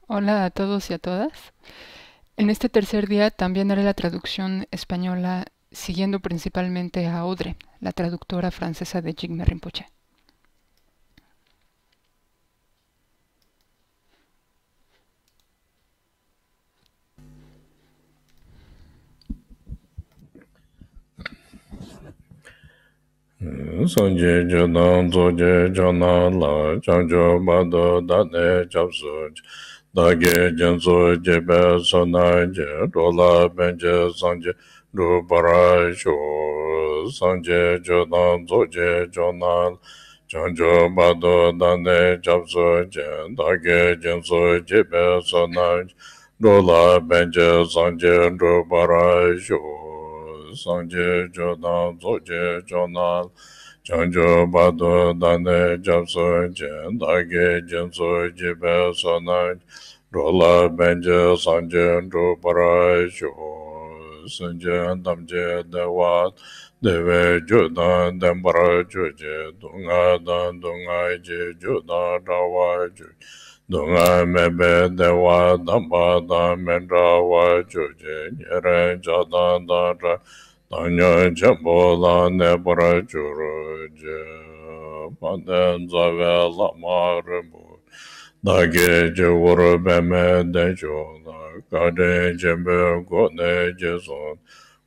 Hola a todos y a todas. En este tercer día también haré la traducción española siguiendo principalmente a Audre, la traductora francesa de Jigme Rinpoche. Sanje Jodan Zoje Jana La Chanjo Bado Dane Chapsuj Dage Janso Jebe Sonaje Rola Benje Sanje Rubara Sho Sanje Jodan Zoje Jana Chanjo Bado Dane Chapsuj Dage Janso Jebe Sonaje Rola Benje Sanje Rubara Sho Sanje Jodan Zoje Jana Chanjo Bado Dane Japso Jen Dage Jenso Jibe Sonaj Rola Benje Sanje Drupara Sho Sanje Damje Dewa Deve Judan Dembara Juje Dunga Dan Dunga Je Judan Rawa Juje Dunga Mebe Dewa Damba Dan Mendra Wa Juje Nyere Jadan Dan Danya Jambola Nebra Juruja Panden Zave Lama Rebu Dage Jewuru Beme Dejo Kade Jembe Gone Jeson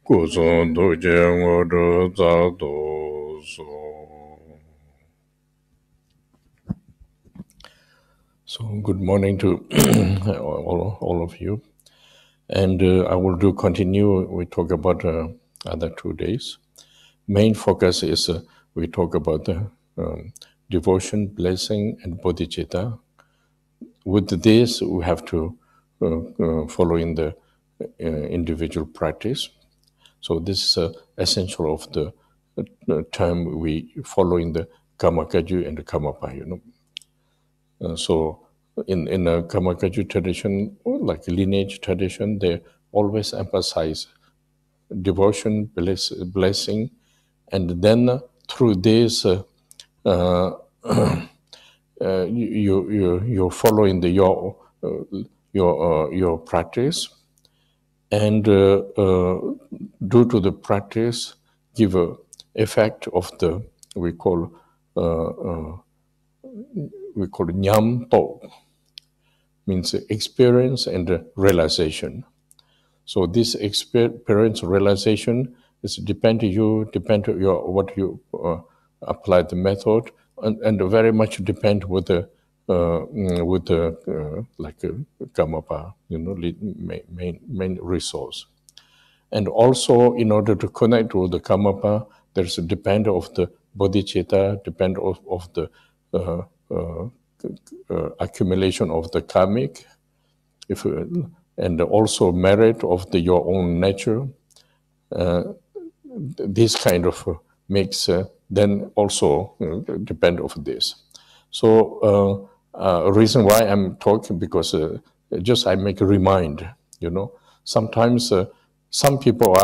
Kuzun Duje Nguru Zaldo So good morning to all of you. And I will continue. We talk about other 2 days. Main focus is we talk about the devotion, blessing, and bodhicitta. With this, we have to follow in the individual practice. So this is essential of the time we follow in the Kamakaju and the Kamapa. So in a Kamakaju tradition, or like lineage tradition, they always emphasize devotion, blessing, and then through this, you're following your practice, and due to the practice, give a effect of the we call nyam to, means experience and realization. So this experience realization is depend to your what you apply the method, and very much depend with the Kamapa, main resource. And also, in order to connect with the Kamapa, there's a depend of the bodhicitta, depend of the accumulation of the karmic, and also merit of your own nature. This kind of makes then also depend of this. So reason why I'm talking, because just I make a remind, sometimes some people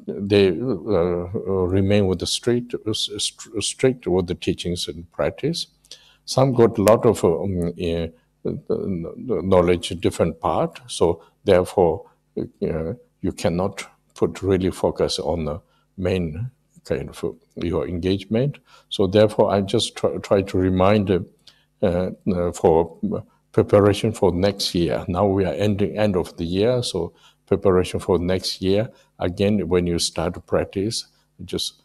they remain with the strict with the teachings and practice. Some got a lot of knowledge, different part. So therefore, you cannot put really focus on the main kind of your engagement. So therefore, I just try to remind for preparation for next year. Now we are end of the year, so preparation for next year. Again, when you start to practice, just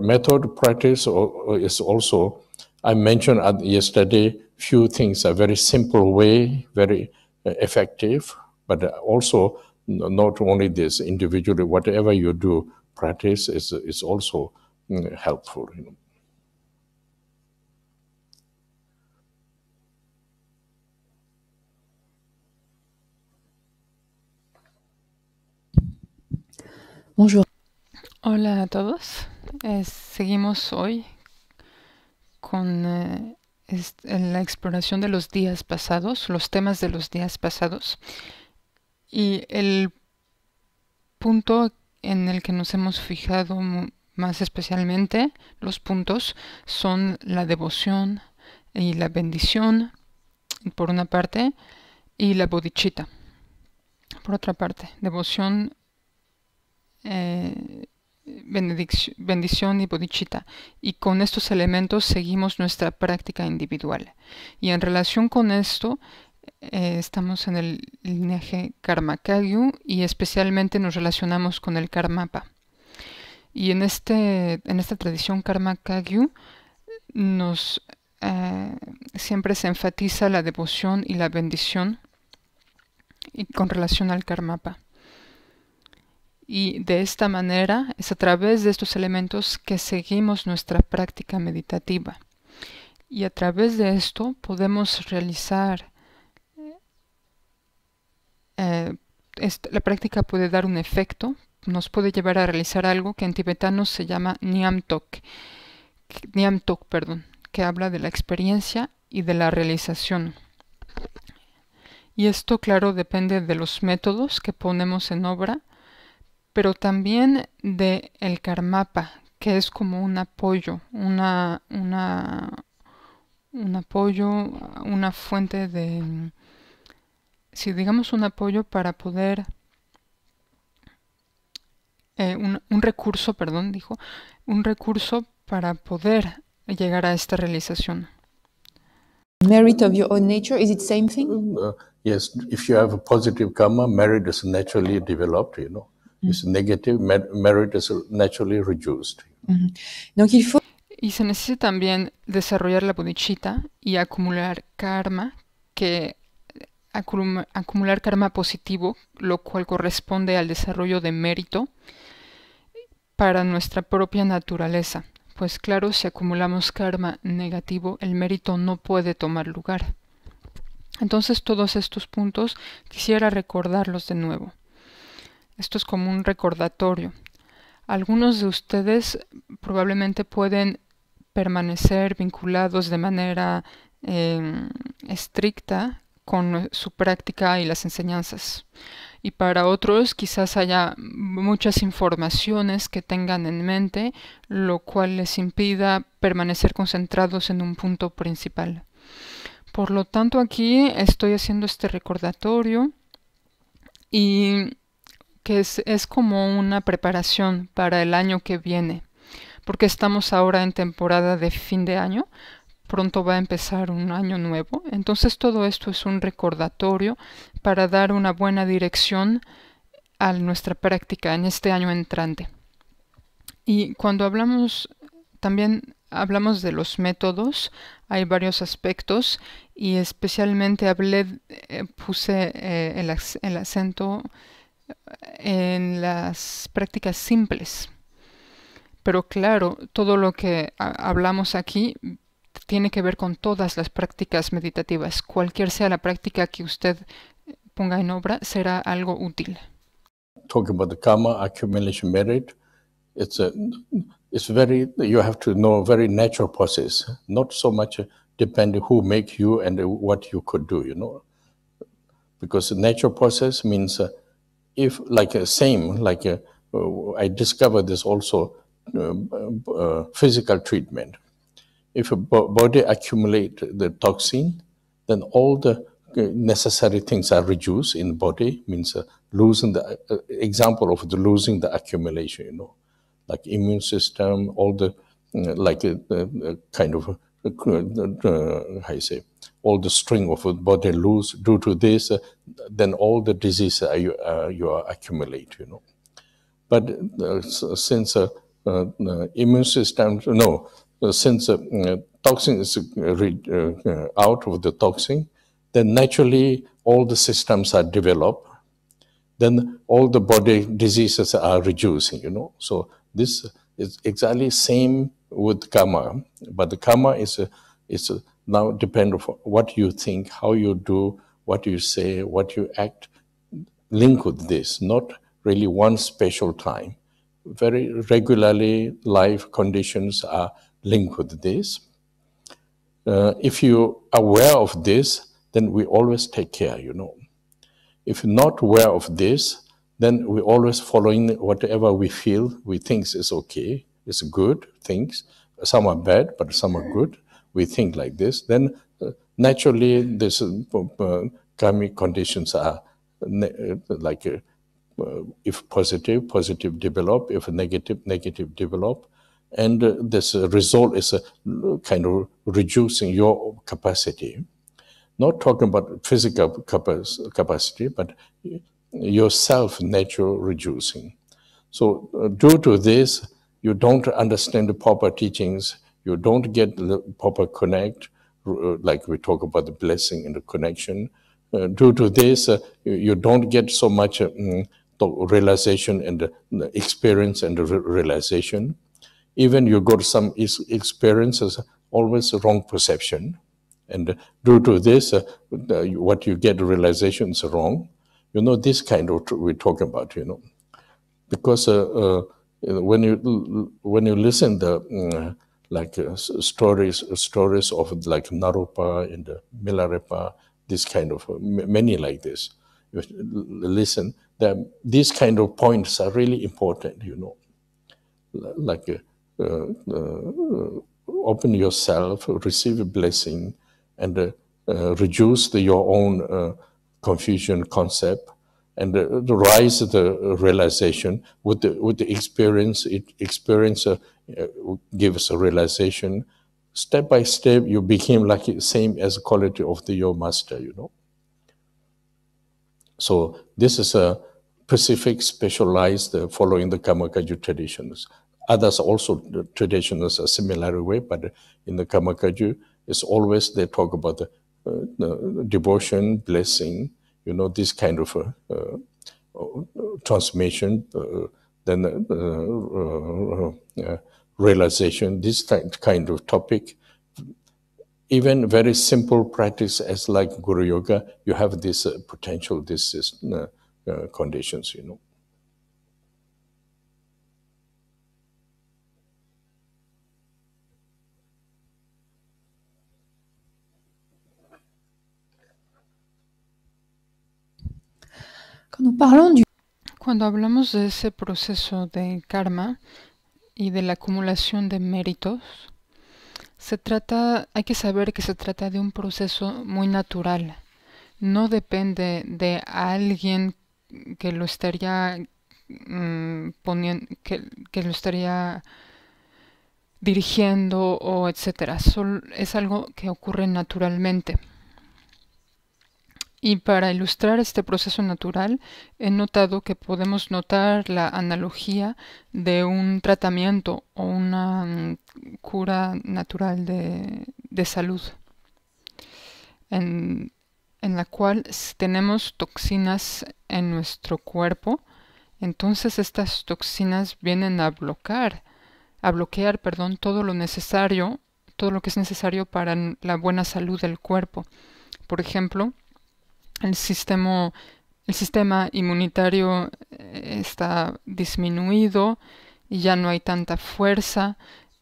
method practice is also, I mentioned yesterday, few things, a very simple way, very effective, but also not only this, individually, whatever you do, practice is also helpful. Bonjour. Hola a todos. Seguimos hoy con la exploración de los días pasados, los temas de los días pasados. Y el punto en el que nos hemos fijado más especialmente, los puntos, son la devoción y la bendición, por una parte, y la bodhicitta. Por otra parte, devoción, bendición y bodhicitta. Y con estos elementos seguimos nuestra práctica individual. Y en relación con esto, estamos en el linaje Karma Kagyu y especialmente nos relacionamos con el Karmapa. Y en esta tradición Karma Kagyu siempre se enfatiza la devoción y la bendición y con relación al Karmapa. Y de esta manera es a través de estos elementos que seguimos nuestra práctica meditativa. Y a través de esto podemos realizar, la práctica puede dar un efecto, nos puede llevar a realizar algo que en tibetano se llama Nyamtok, que habla de la experiencia y de la realización. Y esto, claro, depende de los métodos que ponemos en obra, pero también de el Karmapa, que es como un apoyo, un apoyo, una fuente de, si digamos un apoyo para poder, un recurso, un recurso para poder llegar a esta realización. Merit of your own nature, is it same thing? Yes, if you have a positive karma, merit is naturally developed, you know. It's negative, merit is naturally reduced. Donc il faut... Y se necesita también desarrollar la bodhicitta y acumular karma, acumular karma positivo, lo cual corresponde al desarrollo de mérito para nuestra propia naturaleza. Pues claro, si acumulamos karma negativo, el mérito no puede tomar lugar. Entonces todos estos puntos quisiera recordarlos de nuevo. Esto es como un recordatorio. Algunos de ustedes probablemente pueden permanecer vinculados de manera estricta con su práctica y las enseñanzas. Y para otros quizás haya muchas informaciones que tengan en mente, lo cual les impida permanecer concentrados en un punto principal. Por lo tanto, aquí estoy haciendo este recordatorio y que es como una preparación para el año que viene, porque estamos ahora en temporada de fin de año, pronto va a empezar un año nuevo, entonces todo esto es un recordatorio para dar una buena dirección a nuestra práctica en este año entrante. Y cuando también hablamos de los métodos, hay varios aspectos y especialmente puse el acento en las prácticas simples. Pero claro, todo lo que hablamos aquí tiene que ver con todas las prácticas meditativas. Cualquier sea la práctica que usted ponga en obra, será algo útil. Talk about the karma, accumulation, merit. You have to know very natural process, not so much depending who make you and what you could do, you know. Because the natural process means if I discovered this also, physical treatment. If a body accumulate the toxin, then all the necessary things are reduced in the body, means losing the example of the losing the accumulation, you know, like immune system, all the kind of how you say, all the string of the body lose due to this, then all the disease you accumulate, you know. But since immune system, since toxin is out of the toxin, then naturally all the systems are developed. Then all the body diseases are reducing, you know. So this is exactly same with karma, but the karma is now depend on what you think, how you do, what you say, what you act, link with this, not really one special time. Very regularly, life conditions are linked with this. If you are aware of this, then we always take care, you know. If you're not aware of this, then we always following whatever we feel, we think is okay, is good things. Some are bad, but some are good. We think like this. Then naturally, this karmic conditions are if positive, positive develop, if negative, negative develop, and this result is kind of reducing your capacity. Not talking about physical capacity, but yourself nature reducing. So due to this, you don't understand the proper teachings, you don't get the proper connect, like we talk about the blessing and the connection. Due to this, you don't get so much the realization and the experience and the realization. Even you got some experiences, always wrong perception. And due to this, what you get realization is wrong. This kind of we're talking about, because when you listen the stories of like Naropa and Milarepa, this kind of many like this, you listen, that these kind of points are really important, like open yourself, receive a blessing, and reduce your own confusion concept, and rise the realization with the experience. Experience gives a realization. Step by step, you became like same as the quality of your master. So this is a specific, specialized, following the Karma Kagyu traditions. Others also, the traditions are similar way, but in the Karma Kagyu, it's always they talk about the devotion, blessing, this kind of transformation, then realization, this kind of topic. Even very simple practice as like Guru Yoga, you have this potential, this conditions, Cuando hablamos de ese proceso de karma y de la acumulación de méritos, hay que saber que se trata de un proceso muy natural. No depende de alguien que lo estaría poniendo, que lo estaría dirigiendo o etcétera. Es algo que ocurre naturalmente. Y para ilustrar este proceso natural, he notado que podemos notar la analogía de un tratamiento o una cura natural de salud, en la cual tenemos toxinas en nuestro cuerpo. Entonces estas toxinas vienen a bloquear, todo lo necesario, todo lo que es necesario para la buena salud del cuerpo. Por ejemplo, el sistema inmunitario está disminuido y ya no hay tanta fuerza,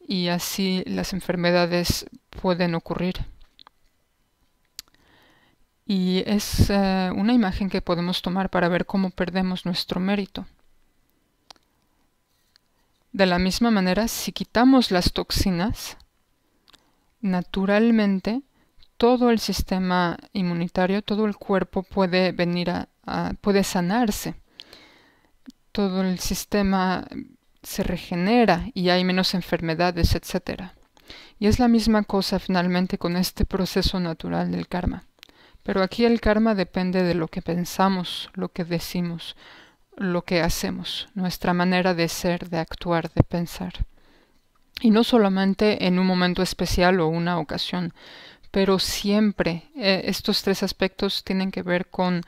y así las enfermedades pueden ocurrir. Y es una imagen que podemos tomar para ver cómo perdemos nuestro mérito. De la misma manera, si quitamos las toxinas, naturalmente todo el sistema inmunitario, todo el cuerpo puede puede sanarse. Todo el sistema se regenera y hay menos enfermedades, etc. Y es la misma cosa finalmente con este proceso natural del karma. Pero aquí el karma depende de lo que pensamos, lo que decimos, lo que hacemos, nuestra manera de ser, de actuar, de pensar. Y no solamente en un momento especial o una ocasión, pero siempre estos tres aspectos tienen que ver con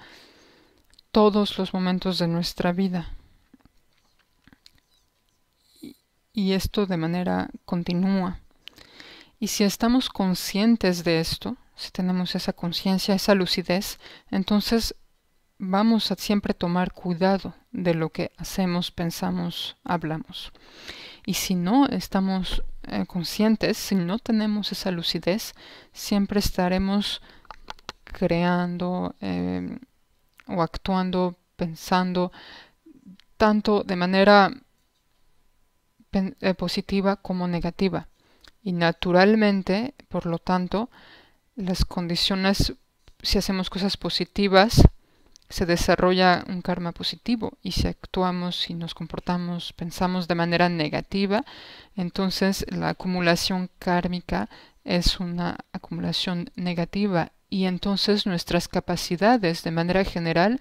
todos los momentos de nuestra vida. Y esto de manera continua. Y si estamos conscientes de esto, si tenemos esa conciencia, esa lucidez, entonces vamos a siempre tomar cuidado de lo que hacemos, pensamos, hablamos. Y si no estamos conscientes, si no tenemos esa lucidez, siempre estaremos creando o actuando, pensando, tanto de manera positiva como negativa. Y naturalmente, por lo tanto, las condiciones si hacemos cosas positivas, se desarrolla un karma positivo, y si actuamos, si nos comportamos, pensamos de manera negativa, entonces la acumulación kármica es una acumulación negativa, y entonces nuestras capacidades de manera general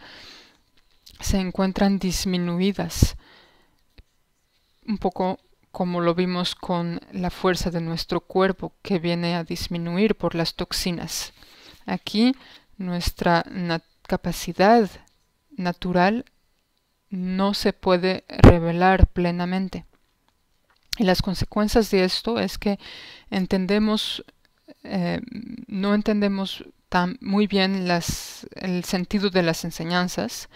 se encuentran disminuidas, un poco como lo vimos con la fuerza de nuestro cuerpo, que viene a disminuir por las toxinas. Aquí nuestra capacidad natural no se puede revelar plenamente. Y las consecuencias de esto es que no entendemos muy bien el sentido de las enseñanzas,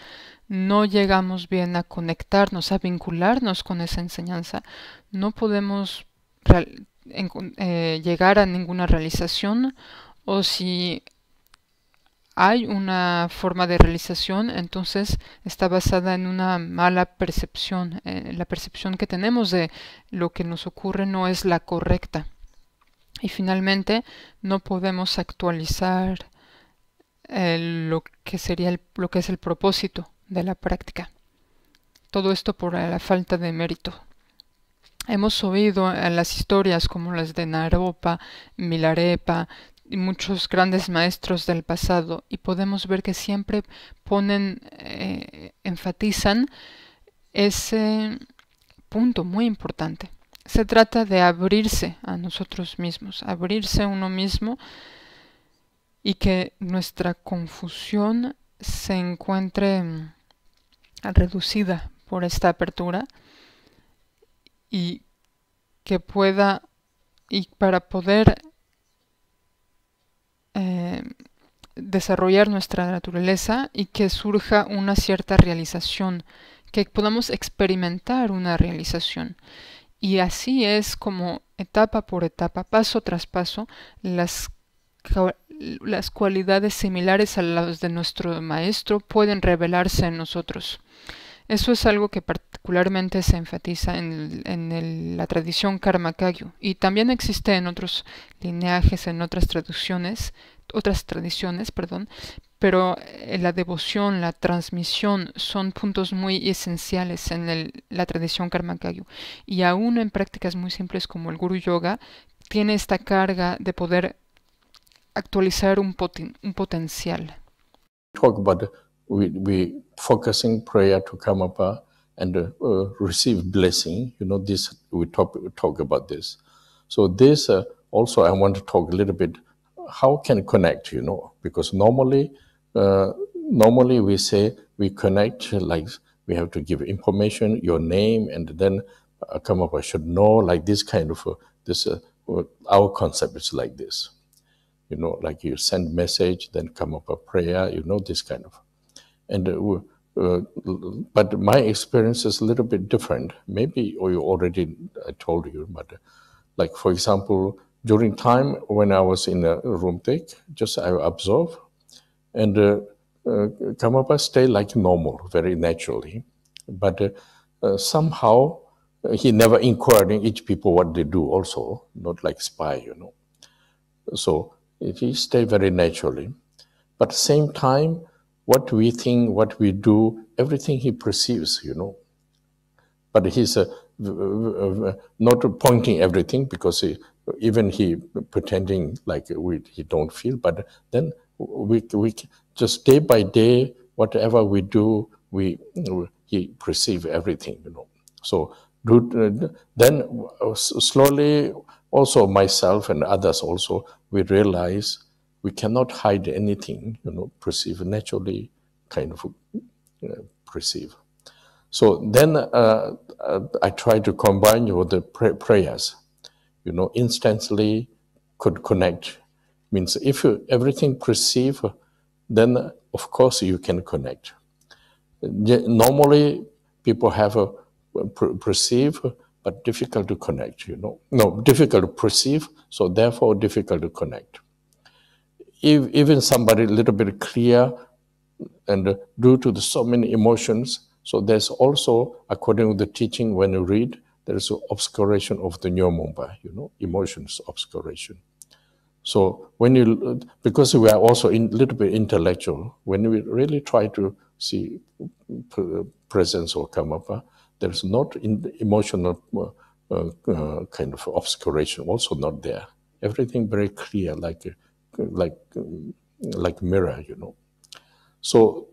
no llegamos bien a conectarnos, a vincularnos con esa enseñanza, no podemos llegar a ninguna realización, o si hay una forma de realización, entonces está basada en una mala percepción. La percepción que tenemos de lo que nos ocurre no es la correcta. Y finalmente no podemos actualizar lo que es el propósito de la práctica. Todo esto por la falta de mérito. Hemos oído las historias como las de Naropa, Milarepa y muchos grandes maestros del pasado, y podemos ver que siempre enfatizan ese punto muy importante. Se trata de abrirse a nosotros mismos, abrirse a uno mismo, y que nuestra confusión se encuentre reducida por esta apertura, y que para poder desarrollar nuestra naturaleza, y que surja una cierta realización, que podamos experimentar una realización. Y así es como etapa por etapa, paso tras paso, las cualidades similares a las de nuestro maestro pueden revelarse en nosotros. Eso es algo que particularmente se enfatiza en la tradición Karma Kagyu, y también existe en otros lineajes, en otras tradiciones, pero la devoción, la transmisión son puntos muy esenciales en la tradición Karma Kagyu, y aún en prácticas muy simples como el Guru Yoga tiene esta carga de poder actualizar un potencial. Talk about we focusing prayer to Karmapa and receive blessing. This we talk about this. So this also I want to talk a little bit how can connect. Because normally we say we connect like we have to give information, your name, and then Karmapa should know, like this kind of our concept is like this. Like you send message, then come up a prayer, this kind of. And but my experience is a little bit different. Maybe I told you, but like for example, during time when I was in a room take, just I observe, and Karmapa stay like normal, very naturally. But somehow he never inquired in each people what they do also, not like spy, So he stay very naturally. But at the same time, what we think, what we do, everything he perceives, But he's not pointing everything, because even he pretending like he don't feel. But then we just day by day, whatever we do, he perceive everything, So then slowly, also myself and others also, we realize we cannot hide anything, perceive naturally, kind of perceive. So then I try to combine with the prayers, instantly could connect. Means if everything perceive, then of course you can connect. Normally people have a perceive, but difficult to connect, No, difficult to perceive, so therefore difficult to connect. Even somebody a little bit clear, and due to so many emotions, so there's also, according to the teaching, when you read, there is an obscuration of the Nyomomba, emotions obscuration. So when you, because we are also a little bit intellectual, when we really try to see presence or karmapa, there's not emotional kind of obscuration, also not there. Everything very clear, like mirror, you know. So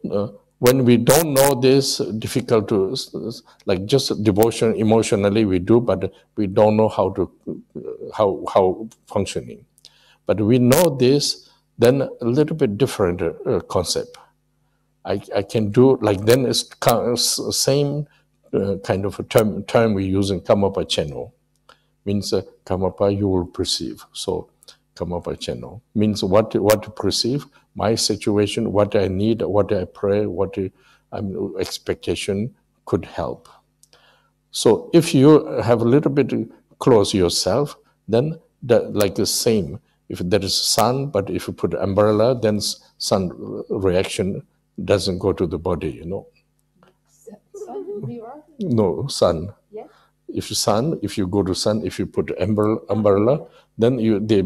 when we don't know this, difficult to, like just devotion emotionally we do, but we don't know how to how functioning. But we know this, then a little bit different concept. I can do like then it's same kind of a term we use in Karmapa channel. Means Karmapa you will perceive. So Karmapa channel means what to perceive, my situation, what I need, what I pray, what expectation could help. So if you have a little bit close yourself, then like the same. If there is sun, but if you put umbrella, then sun reaction doesn't go to the body, you know. Sun? No, sun. Yeah. If you go to sun, if you put umbrella, then they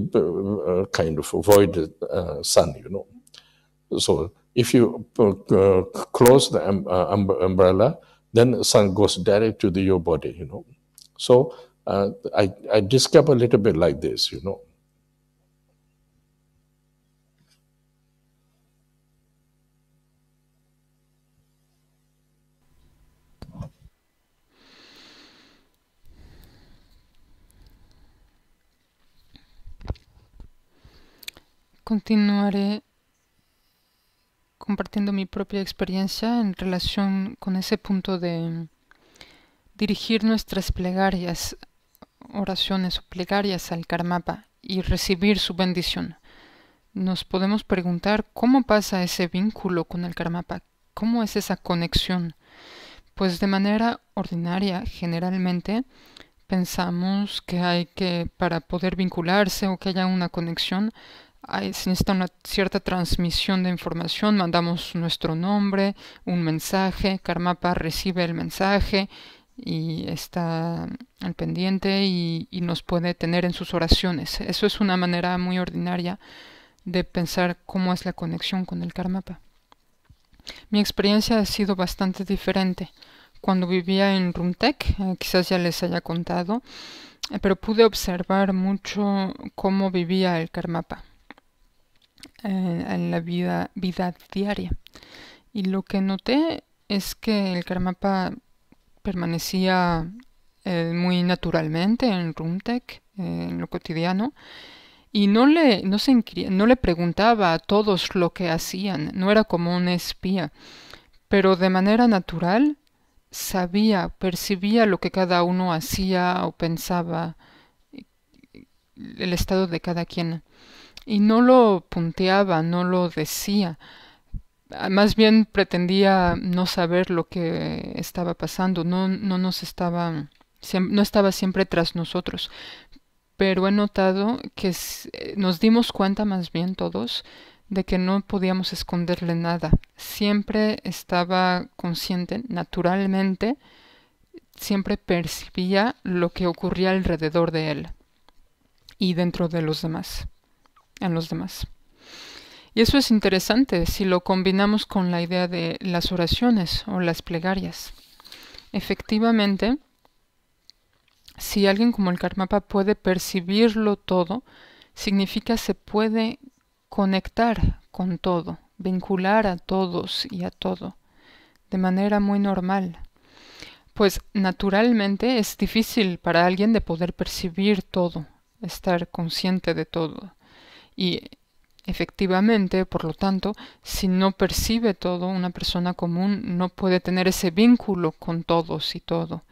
kind of avoid sun, you know. So if you close the umbrella, then sun goes direct to your body, you know. So I discover a little bit like this, you know. Continuaré compartiendo mi propia experiencia en relación con ese punto de dirigir nuestras plegarias, oraciones o plegarias al Karmapa y recibir su bendición. Nos podemos preguntar cómo pasa ese vínculo con el Karmapa, cómo es esa conexión. Pues de manera ordinaria, generalmente, pensamos que para poder vincularse o que haya una conexión, se necesita una cierta transmisión de información, mandamos nuestro nombre, un mensaje, Karmapa recibe el mensaje y está al pendiente y nos puede tener en sus oraciones. Eso es una manera muy ordinaria de pensar cómo es la conexión con el Karmapa. Mi experiencia ha sido bastante diferente. Cuando vivía en Rumtek, quizás ya les haya contado, pero pude observar mucho cómo vivía el Karmapa en la vida diaria. Y lo que noté es que el Karmapa permanecía muy naturalmente en Rumtek, en lo cotidiano, y no le preguntaba a todos lo que hacían, no era como un espía, pero de manera natural percibía lo que cada uno hacía o pensaba, el estado de cada quien. Y no lo punteaba, no lo decía. Más bien pretendía no saber lo que estaba pasando, no estaba siempre tras nosotros. Pero he notado que nos dimos cuenta más bien todos de que no podíamos esconderle nada. Siempre estaba consciente, naturalmente, siempre percibía lo que ocurría alrededor de él y dentro de los demás, en los demás. Y eso es interesante si lo combinamos con la idea de las oraciones o las plegarias. Efectivamente, si alguien como el Karmapa puede percibirlo todo, significa se puede conectar con todo, vincular a todos y a todo, de manera muy normal. Pues naturalmente es difícil para alguien de poder percibir todo, estar consciente de todo. Y efectivamente, por lo tanto, si no percibe todo, una persona común no puede tener ese vínculo con todos y todo.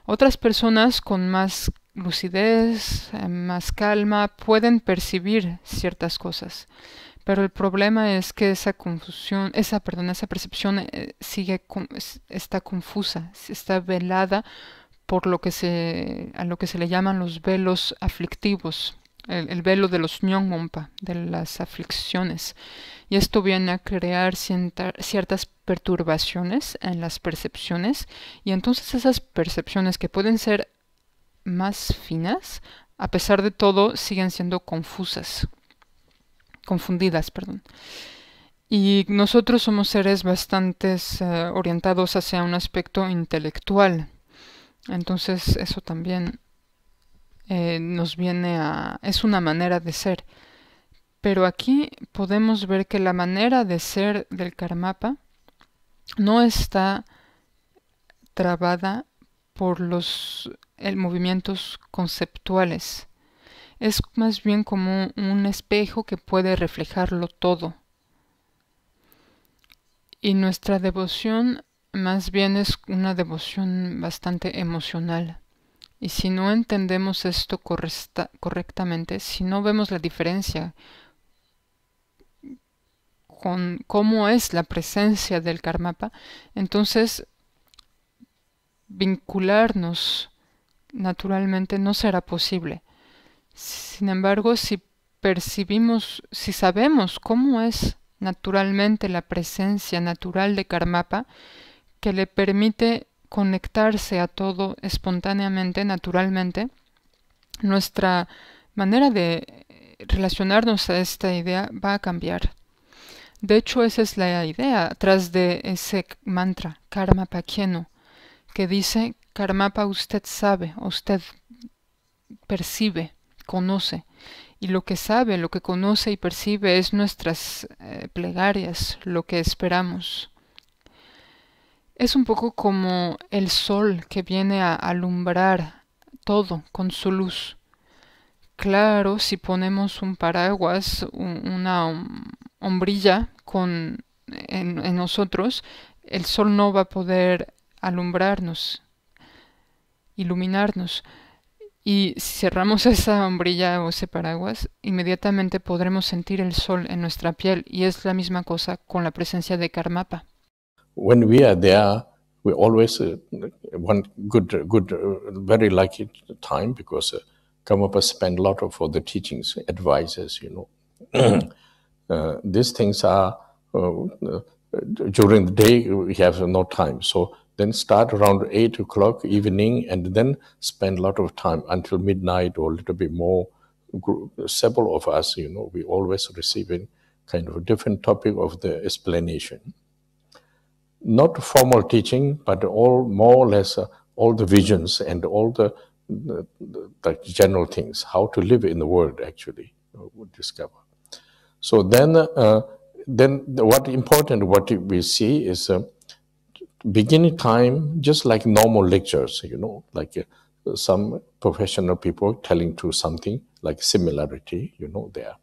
Otras personas con más lucidez, más calma, pueden percibir ciertas cosas. Pero el problema es que esa percepción está confusa, está velada por a lo que se le llaman los velos aflictivos, el velo de los Nyongmompa, de las aflicciones. Y esto viene a crear ciertas perturbaciones en las percepciones, y entonces esas percepciones que pueden ser más finas a pesar de todo, siguen siendo confundidas, perdón. Y nosotros somos seres bastante orientados hacia un aspecto intelectual. Entonces eso también nos viene es una manera de ser. Pero aquí podemos ver que la manera de ser del Karmapa no está trabada por los movimientos conceptuales. Es más bien como un espejo que puede reflejarlo todo. Y nuestra devoción más bien es una devoción bastante emocional. Y si no entendemos esto correctamente, si no vemos la diferencia con cómo es la presencia del Karmapa, entonces vincularnos naturalmente no será posible. Sin embargo, si sabemos cómo es naturalmente la presencia natural de Karmapa, que le permite conectarse a todo espontáneamente, naturalmente, nuestra manera de relacionarnos a esta idea va a cambiar. De hecho, esa es la idea atrás de ese mantra, Karmapa Kyeno, que dice, Karmapa usted sabe, usted percibe, conoce. Y lo que sabe, lo que conoce y percibe es nuestras plegarias, lo que esperamos. Es un poco como el sol que viene a alumbrar todo con su luz. Claro, si ponemos un paraguas, una hombrilla en nosotros, el sol no va a poder alumbrarnos, iluminarnos. Y si cerramos esa hombrilla o ese paraguas, inmediatamente podremos sentir el sol en nuestra piel. Y es la misma cosa con la presencia de Karmapa. When we are there, we always one good, very lucky time because Karmapa spend a lot of for the teachings, advices, these things are, during the day, we have no time. So then start around 8 o'clock evening and then spend a lot of time until midnight or a little bit more. Several of us, we always receiving kind of a different topic of the explanation. Not formal teaching, but all more or less all the visions and all the general things, how to live in the world actually, we discover. So then what we see is beginning time, just like normal lectures, like some professional people telling to something like similarity, there.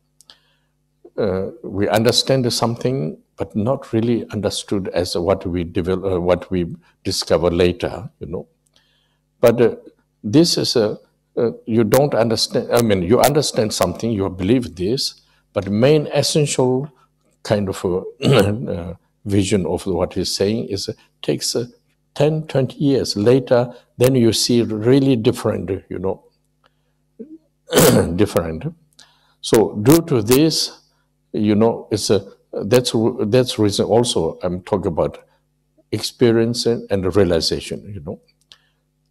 We understand something, but not really understood as what we develop, what we discover later, But this is you don't understand. I mean, you understand something, you believe this, but the main essential kind of vision of what he's saying is takes 10, 20 years later, then you see really different, different. So due to this, it's that's reason also I'm talking about experience and realization,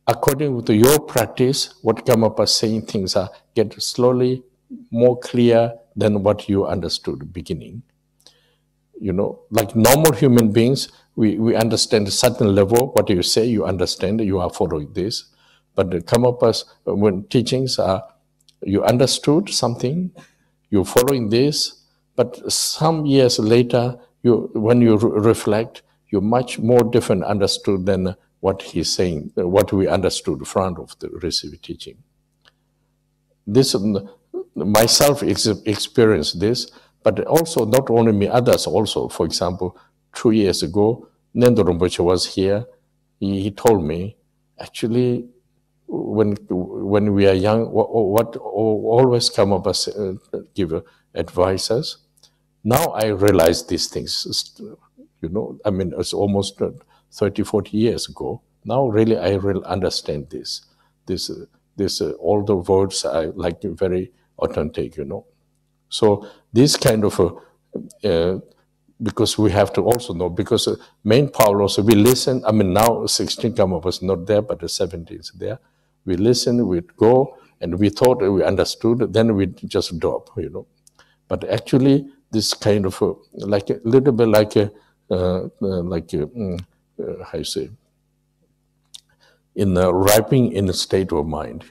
According to your practice, what Karmapa saying things get slowly more clear than what you understood beginning. Like normal human beings, we understand a certain level, what you say, you understand, you are following this. But the Karmapa's when teachings are, you understood something, you're following this, but some years later, when you reflect, you're much more different understood than what he's saying, what we understood in front of the received teaching. This, myself experienced this, but also not only me, others also. For example, 2 years ago, Nendo Rinpoche was here. He told me, actually, when we are young, what always come up as give advices. Now I realize these things, I mean, it's almost 30, 40 years ago. Now really I really understand this all the words are like very authentic, So this kind of because we have to also know, because main power also, we listen, I mean now 16 Karmapas not there, but the 17 is there. We listen, we go, and we thought we understood, then we just drop, But actually, this kind of like a little bit like a how you say, in ripening in a state of mind,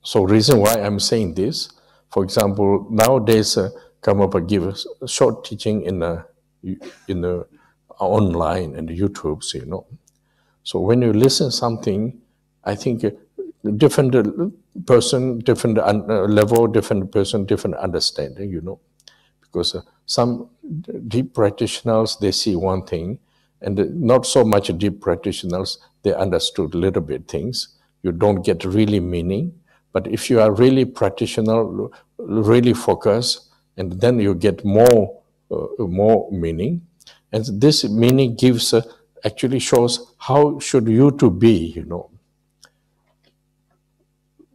So reason why I'm saying this, for example, nowadays Karmapa gives a short teaching in the online and YouTube's, So when you listen something, I think different person, different level, different person, different understanding, Because some deep practitioners, they see one thing, and not so much deep practitioners, they understood a little bit things. You don't get really meaning. But if you are really practitioner, really focused, and then you get more meaning. And this meaning gives, actually shows how should you to be,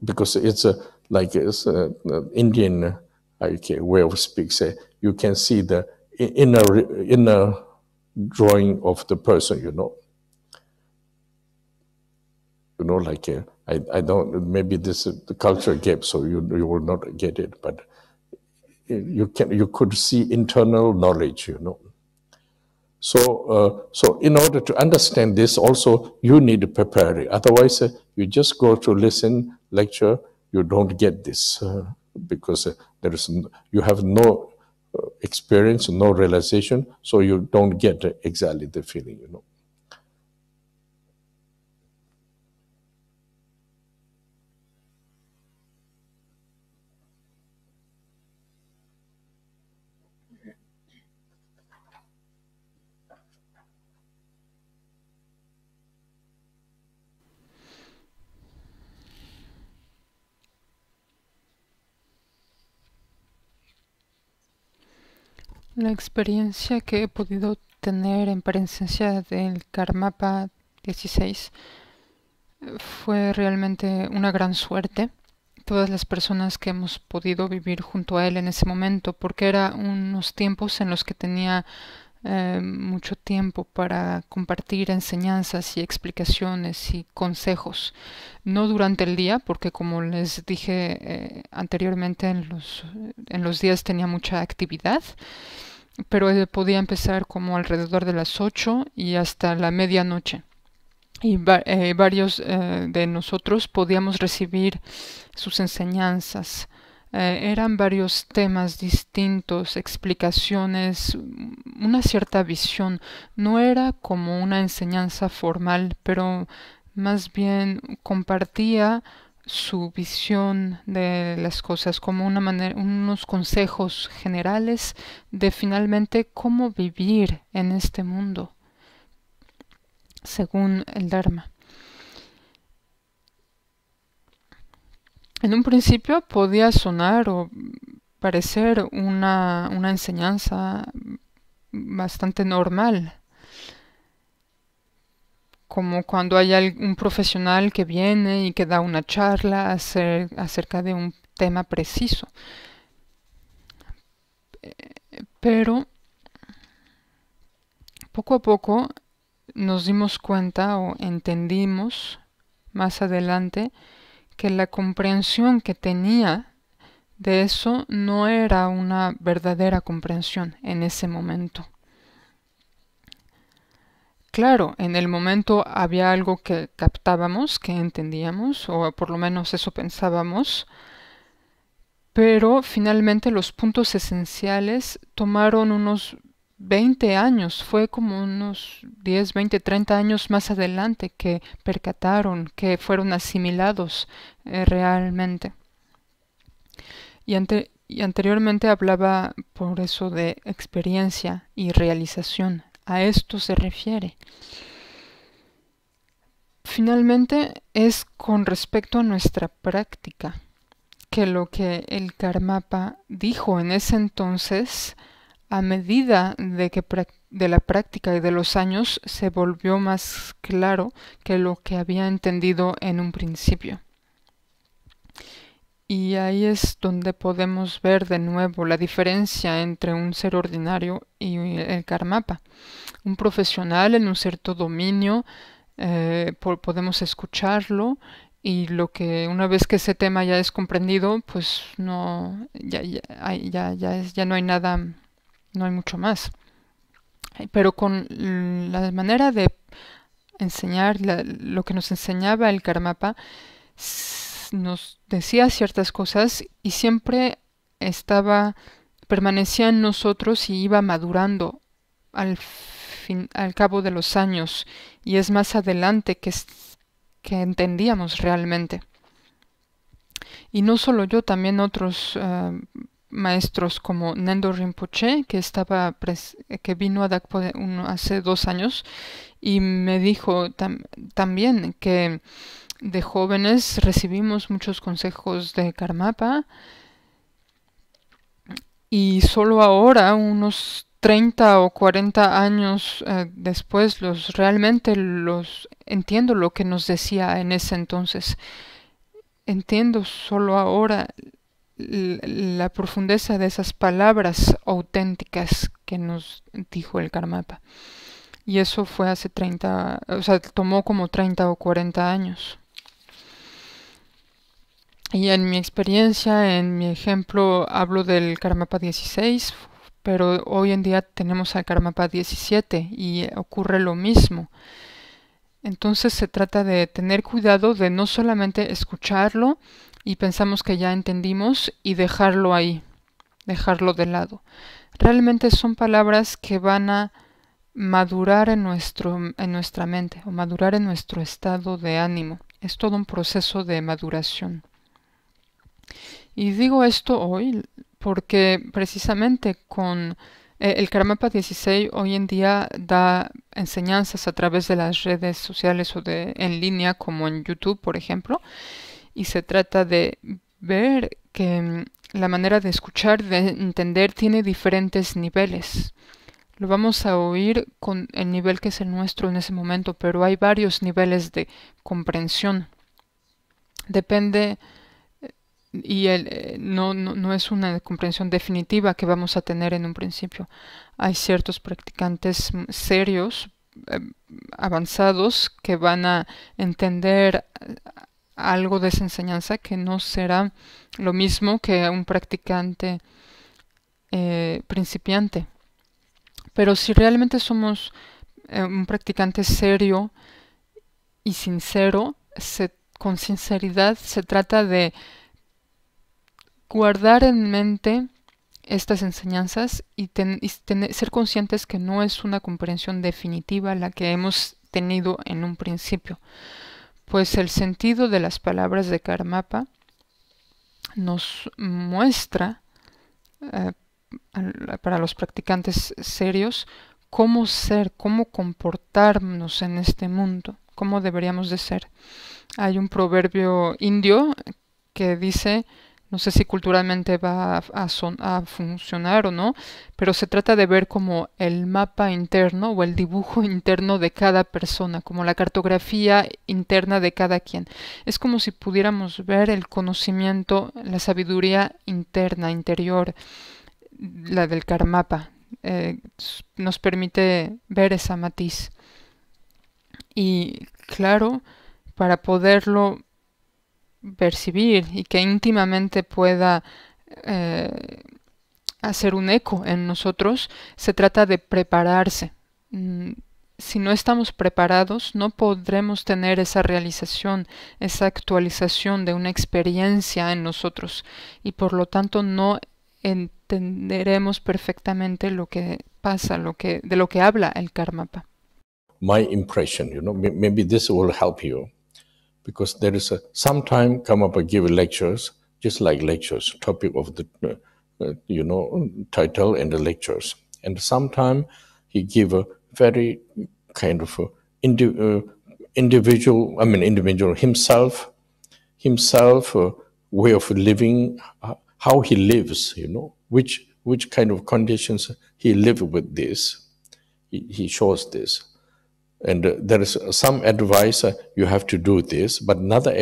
Because it's like it's Indian way of speak. Say you can see the inner drawing of the person, like I don't. Maybe this is the culture gap, so you will not get it. But you could see internal knowledge, So in order to understand this, also you need to prepare it. Otherwise, you just go to listen lecture, you don't get this because you have no experience, no realization, so you don't get exactly the feeling, La experiencia que he podido tener en presencia del Karmapa 16 fue realmente una gran suerte. Todas las personas que hemos podido vivir junto a él en ese momento, porque era unos tiempos en los que tenía mucho tiempo para compartir enseñanzas y explicaciones y consejos. No durante el día, porque como les dije anteriormente, en los días tenía mucha actividad, pero podía empezar como alrededor de las 8 y hasta la medianoche. Y varios de nosotros podíamos recibir sus enseñanzas. Eran varios temas distintos, explicaciones, una cierta visión. No era como una enseñanza formal, pero más bien compartía su visión de las cosas como una manera, unos consejos generales de finalmente cómo vivir en este mundo según el Dharma. En un principio podía sonar o parecer una enseñanza bastante normal, como cuando hay un profesional que viene y que da una charla acerca de un tema preciso. Pero poco a poco nos dimos cuenta o entendimos más adelante que la comprensión que tenía de eso no era una verdadera comprensión en ese momento. Claro, en el momento había algo que captábamos, que entendíamos, o por lo menos eso pensábamos, pero finalmente los puntos esenciales tomaron unos 20 años, fue como unos 10, 20, 30 años más adelante que percataron, que fueron asimilados realmente. Y anteriormente hablaba por eso de experiencia y realización. A esto se refiere. Finalmente es con respecto a nuestra práctica que lo que el Karmapa dijo en ese entonces, a medida de la práctica y de los años, se volvió más claro que lo que había entendido en un principio. Y ahí es donde podemos ver de nuevo la diferencia entre un ser ordinario y el Karmapa. Un profesional en un cierto dominio podemos escucharlo, y una vez que ese tema ya es comprendido, pues no, ya no hay nada, no hay mucho más. Pero con la manera de enseñar, lo que nos enseñaba el Karmapa, nos decía ciertas cosas y siempre permanecía en nosotros y iba madurando al cabo de los años, y es más adelante que entendíamos realmente. Y no solo yo, también otros maestros como Nendo Rinpoche, que vino a Dakpo hace 2 años, y me dijo también que de jóvenes recibimos muchos consejos de Karmapa, y solo ahora, unos 30 o 40 años después, realmente entiendo lo que nos decía en ese entonces. Entiendo solo ahora la profundeza de esas palabras auténticas que nos dijo el Karmapa. Y eso fue hace 30, o sea, tomó como 30 o 40 años. Y en mi experiencia, en mi ejemplo, hablo del Karmapa 16, pero hoy en día tenemos al Karmapa 17 y ocurre lo mismo. Entonces se trata de tener cuidado de no solamente escucharlo y pensamos que ya entendimos y dejarlo ahí, dejarlo de lado. Realmente son palabras que van a madurar en nuestra mente, o madurar en nuestro estado de ánimo. Es todo un proceso de maduración. Y digo esto hoy porque precisamente con el Karmapa 16 hoy en día da enseñanzas a través de las redes sociales o en línea, como en YouTube, por ejemplo, y se trata de ver que la manera de escuchar, de entender, tiene diferentes niveles. Lo vamos a oír con el nivel que es el nuestro en ese momento, pero hay varios niveles de comprensión. Depende, y no es una comprensión definitiva que vamos a tener en un principio. Hay ciertos practicantes serios, avanzados, que van a entender algo de esa enseñanza que no será lo mismo que un practicante principiante. Pero si realmente somos un practicante serio y sincero, con sinceridad se trata de guardar en mente estas enseñanzas y ser conscientes que no es una comprensión definitiva la que hemos tenido en un principio, pues el sentido de las palabras de Karmapa nos muestra para los practicantes serios cómo ser, cómo comportarnos en este mundo, cómo deberíamos de ser. Hay un proverbio indio que dice, no sé si culturalmente va a funcionar o no, pero se trata de ver como el mapa interno o el dibujo interno de cada persona, como la cartografía interna de cada quien. Es como si pudiéramos ver el conocimiento, la sabiduría interna, interior, la del Karmapa. Nos permite ver esa matiz. Y claro, para poderlo percibir y que íntimamente pueda hacer un eco en nosotros, se trata de prepararse. Si no estamos preparados, no podremos tener esa realización, esa actualización de una experiencia en nosotros, y por lo tanto no entenderemos perfectamente lo que pasa, de lo que habla el Karmapa. My impression, maybe this will help you. Because there is sometime Karmapa give lectures, just like lectures, topic of the, title and the lectures. And sometime he give a very kind of individual himself, way of living, how he lives, which kind of conditions he live with this. He shows this. And there is some advice, you have to do this, but another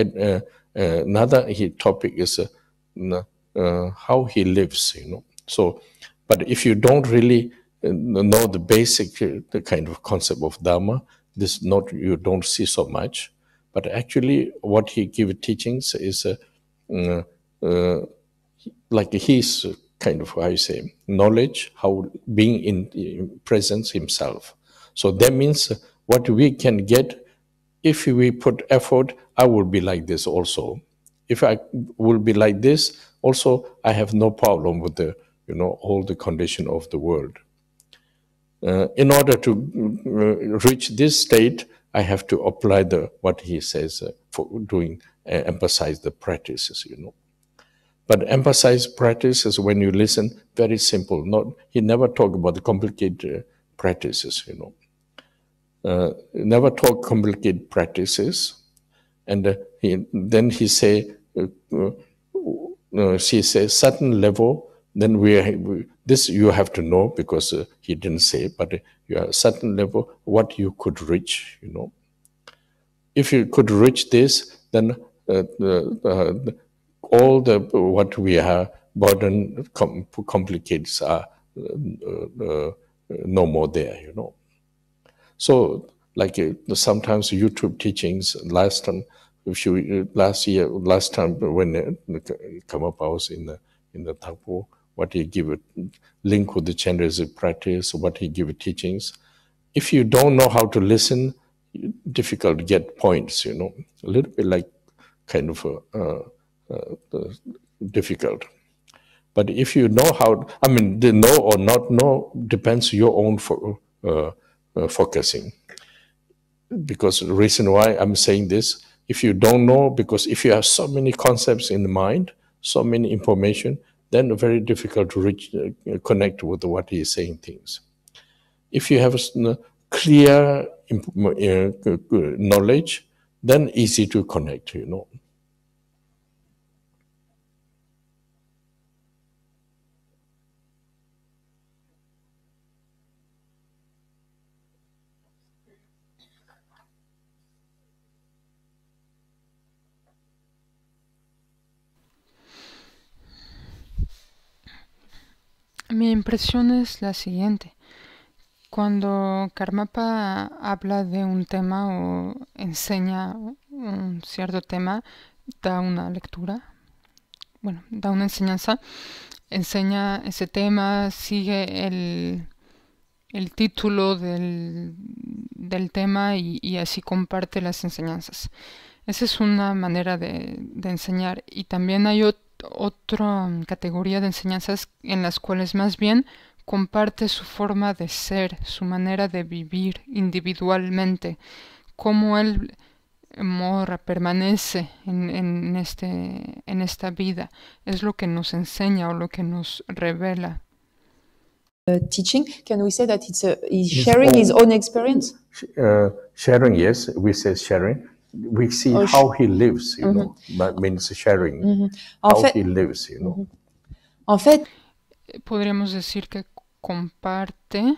topic is how he lives, So, but if you don't really know the basic the kind of concept of Dharma, this not you don't see so much. But actually, what he give teachings is like his kind of, how you say, knowledge, how being in presence himself. So that means what we can get, if we put effort, I will be like this also. If I will be like this, also I have no problem with the, all the condition of the world. In order to reach this state, I have to apply what he says for doing, emphasize the practices, But emphasize practices when you listen, very simple. He never talk about the complicated practices, never talk complicated practices. And then he say, she says, certain level, then this you have to know, because he didn't say, but you are certain level, what you could reach, If you could reach this, then all what we have burden complicates are no more there, So like sometimes YouTube teachings, last time when Karmapa was in the Thapo, what he give a link with the Chandrisic practice, what he give teachings. If you don't know how to listen, difficult to get points, a little bit like kind of difficult. But if you know how, the know or not know depends your own focusing. Because the reason why I'm saying this, if you don't know, because if you have so many concepts in the mind, so many information, then very difficult to connect with what he is saying things. If you have clear knowledge, then easy to connect, Mi impresión es la siguiente. Cuando Karmapa habla de un tema o enseña un cierto tema, da una lectura, da una enseñanza, enseña ese tema, sigue el título del tema y así comparte las enseñanzas. Esa es una manera de enseñar. Y también hay otra categoría de enseñanzas en las cuales más bien comparte su forma de ser, su manera de vivir individualmente, cómo él mora, permanece en esta vida. Es lo que nos enseña o lo que nos revela. Teaching, can we say that he's sharing his own experience? Sharing, yes, we say sharing. We see how he lives, that means sharing, how he lives, En fait, podríamos decir que comparte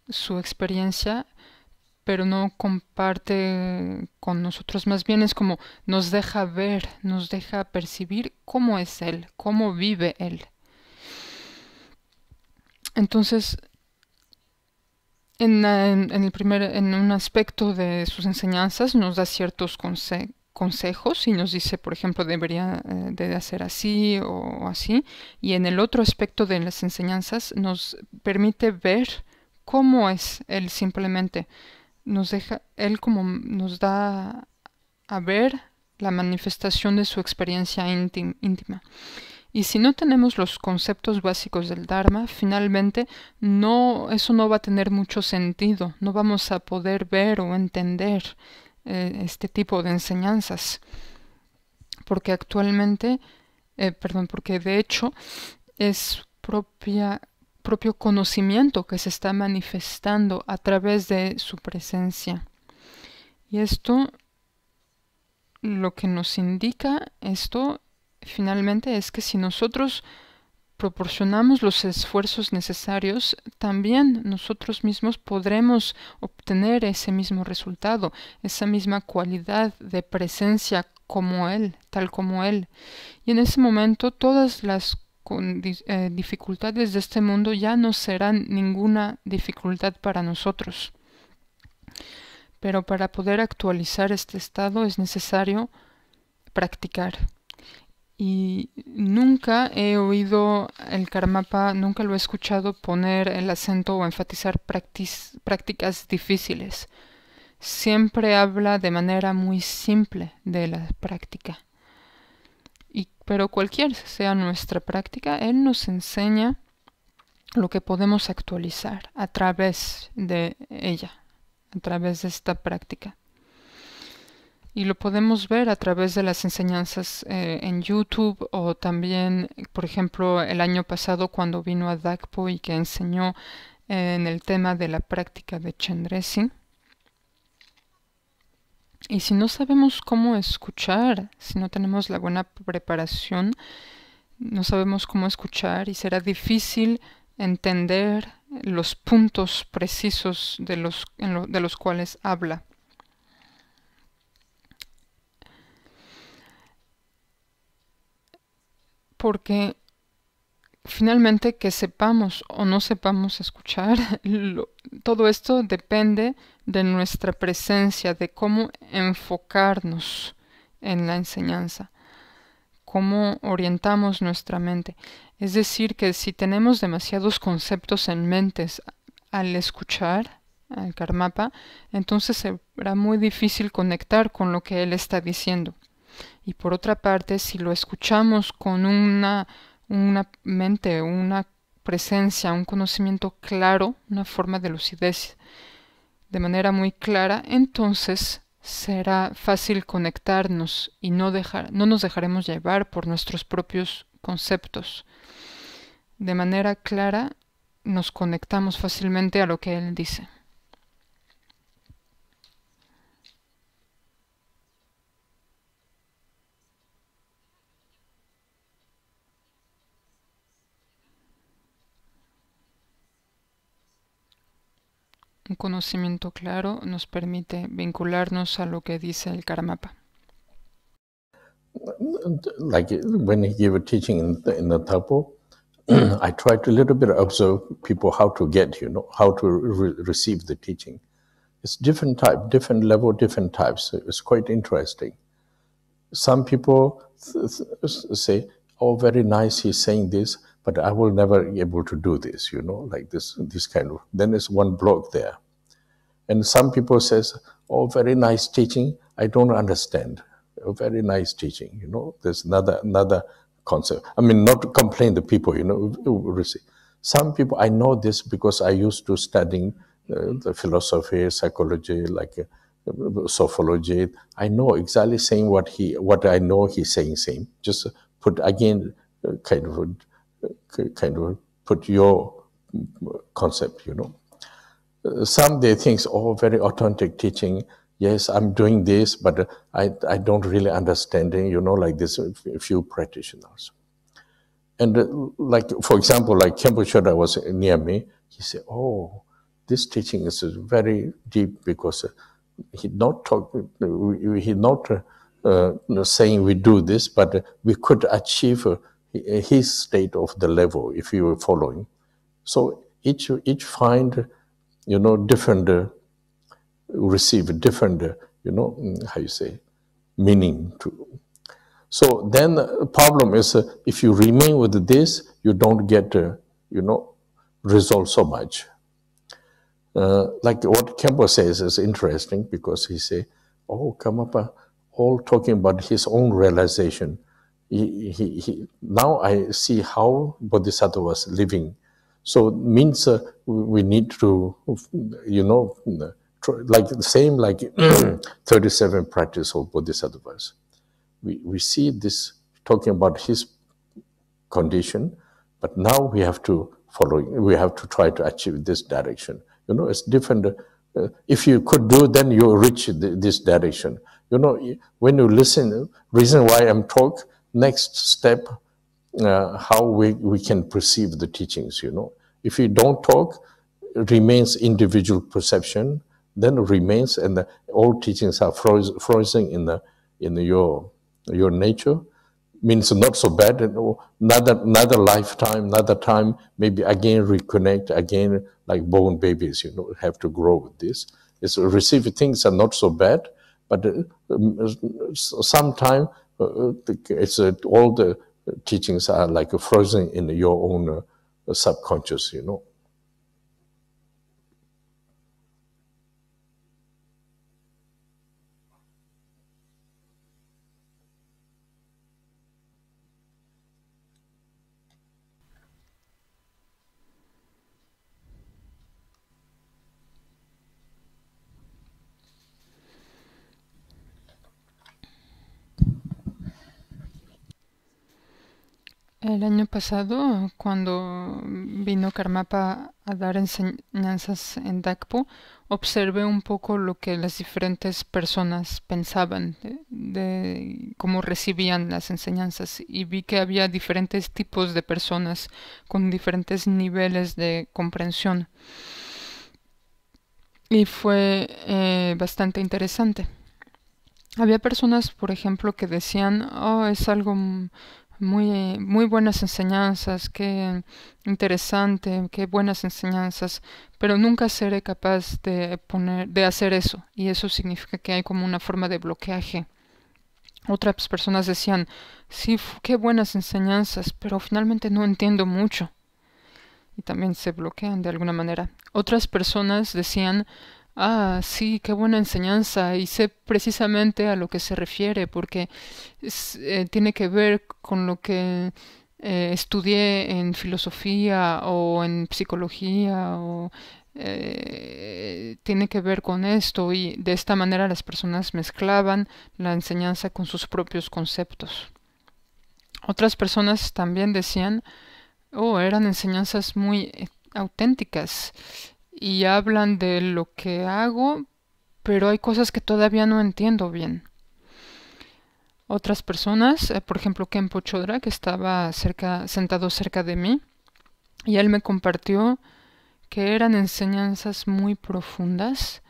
su experiencia, pero no comparte con nosotros, más bien es como nos deja ver, nos deja percibir cómo es él, cómo vive él. Entonces, en un aspecto de sus enseñanzas nos da ciertos consejos y nos dice, por ejemplo, debería de hacer así o así. Y en el otro aspecto de las enseñanzas nos permite ver cómo es él simplemente. Él como nos da a ver la manifestación de su experiencia íntima. Y si no tenemos los conceptos básicos del Dharma, finalmente eso no va a tener mucho sentido. No vamos a poder ver o entender este tipo de enseñanzas. Porque porque de hecho es propio conocimiento que se está manifestando a través de su presencia. Y esto, lo que nos indica finalmente es que si nosotros proporcionamos los esfuerzos necesarios, también nosotros mismos podremos obtener ese mismo resultado, esa misma cualidad de presencia como Él, tal como Él. Y en ese momento todas las dificultades de este mundo ya no serán ninguna dificultad para nosotros. Pero para poder actualizar este estado es necesario practicar. Y nunca he oído el Karmapa, nunca lo he escuchado poner el acento o enfatizar prácticas difíciles. Siempre habla de manera muy simple de la práctica. Pero cualquier sea nuestra práctica, Él nos enseña lo que podemos actualizar a través de ella, a través de esta práctica. Y lo podemos ver a través de las enseñanzas en YouTube, o también, por ejemplo, el año pasado cuando vino a Dakpo y que enseñó en el tema de la práctica de Chendresi. Y si no sabemos cómo escuchar, si no tenemos la buena preparación, no sabemos cómo escuchar y será difícil entender los puntos precisos de los cuales habla. Porque finalmente, que sepamos o no sepamos escuchar, todo esto depende de nuestra presencia, de cómo enfocarnos en la enseñanza, cómo orientamos nuestra mente. Es decir, que si tenemos demasiados conceptos en mente al escuchar al Karmapa, entonces será muy difícil conectar con lo que él está diciendo. Y por otra parte, si lo escuchamos con una mente, una presencia, un conocimiento claro, una forma de lucidez de manera muy clara, entonces será fácil conectarnos y no nos dejaremos llevar por nuestros propios conceptos. De manera clara nos conectamos fácilmente a lo que él dice. Un conocimiento claro nos permite vincularnos a lo que dice el Karmapa. Like when he gave a teaching in the Tapo, I tried to a little bit observe people how to get, how to receive the teaching. It's different type, different level, different types. It's quite interesting. Some people say, oh, very nice, he's saying this, but I will never be able to do this, like this kind of. Then there's one block there. And some people says, oh, very nice teaching, I don't understand. Oh, very nice teaching, There's another concept. I mean, not to complain the people, Some people, I know this because I used to studying the philosophy, psychology, like sophology. I know exactly saying what I know he's saying same. Just put again, kind of put your concept, Some they think, oh, very authentic teaching. Yes, I'm doing this, but I don't really understand it, like this, a few practitioners. And like, for example, like Khenpo Choda was near me, he said, oh, this teaching is very deep because he not saying we do this, but we could achieve his state of the level if you were following. So each find, different, receive different, how you say, meaning to. So then the problem is if you remain with this, you don't get, result so much. Like what Khenpo says is interesting because he say, oh, Karmapa, all talking about his own realization. He now I see how Bodhisattva was living. So it means we need to, like the same like 37 practice of Bodhisattvas. We see this talking about his condition, but now we have to follow, we have to try to achieve this direction. It's different. If you could do, then you reach this direction. When you listen, reason why I'm talk, next step, how we can perceive the teachings, If you don't talk, it remains individual perception, then it remains, and all teachings are frozen in your nature. Means not so bad. Another lifetime, another time, maybe again reconnect, again like born babies, have to grow with this. It's received things are not so bad, but sometimes it's all the teachings are like frozen in your own subconscious, you know. El año pasado, cuando vino Karmapa a dar enseñanzas en Dakpo, observé un poco lo que las diferentes personas pensaban de cómo recibían las enseñanzas, y vi que había diferentes tipos de personas con diferentes niveles de comprensión. Y fue bastante interesante. Había personas, por ejemplo, que decían, oh, es algo muy buenas enseñanzas, qué interesante, qué buenas enseñanzas, pero nunca seré capaz de hacer eso, y eso significa que hay como una forma de bloqueaje. Otras personas decían, sí, qué buenas enseñanzas, pero finalmente no entiendo mucho, y también se bloquean de alguna manera. Otras personas decían, ah, sí, qué buena enseñanza, y sé precisamente a lo que se refiere, porque tiene que ver con lo que estudié en filosofía o en psicología, o tiene que ver con esto, y de esta manera las personas mezclaban la enseñanza con sus propios conceptos. Otras personas también decían, oh, eran enseñanzas muy auténticas y hablan de lo que hago, pero hay cosas que todavía no entiendo bien. Otras personas, por ejemplo Khenpo Chodra, que estaba sentado cerca de mí, y él me compartió que eran enseñanzas muy profundas,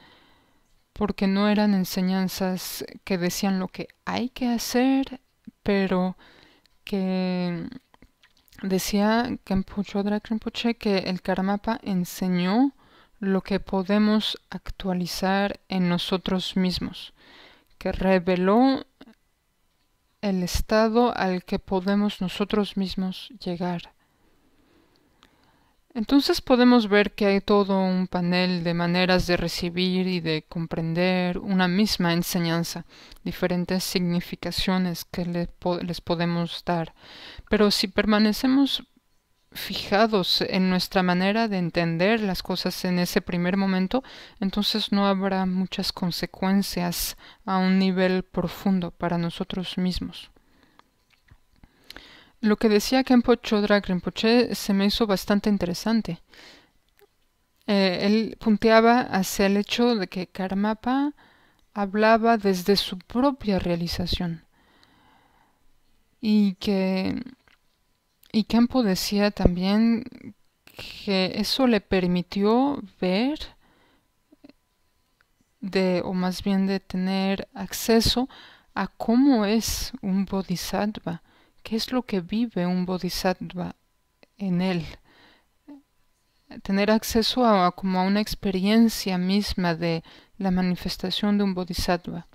porque no eran enseñanzas que decían lo que hay que hacer, pero que decía Khenpo Chodra Rinpoche que el Karmapa enseñó lo que podemos actualizar en nosotros mismos, que reveló el estado al que podemos nosotros mismos llegar. Entonces podemos ver que hay todo un panel de maneras de recibir y de comprender una misma enseñanza, diferentes significaciones que les podemos dar. Pero si permanecemos fijados en nuestra manera de entender las cosas en ese primer momento, entonces no habrá muchas consecuencias a un nivel profundo para nosotros mismos. Lo que decía Khenpo Chodra Rinpoche se me hizo bastante interesante. Él punteaba hacia el hecho de que Karmapa hablaba desde su propia realización, y Khenpo decía también que eso le permitió ver o más bien de tener acceso a cómo es un bodhisattva, qué es lo que vive un bodhisattva en él. Tener acceso como a una experiencia misma de la manifestación de un bodhisattva.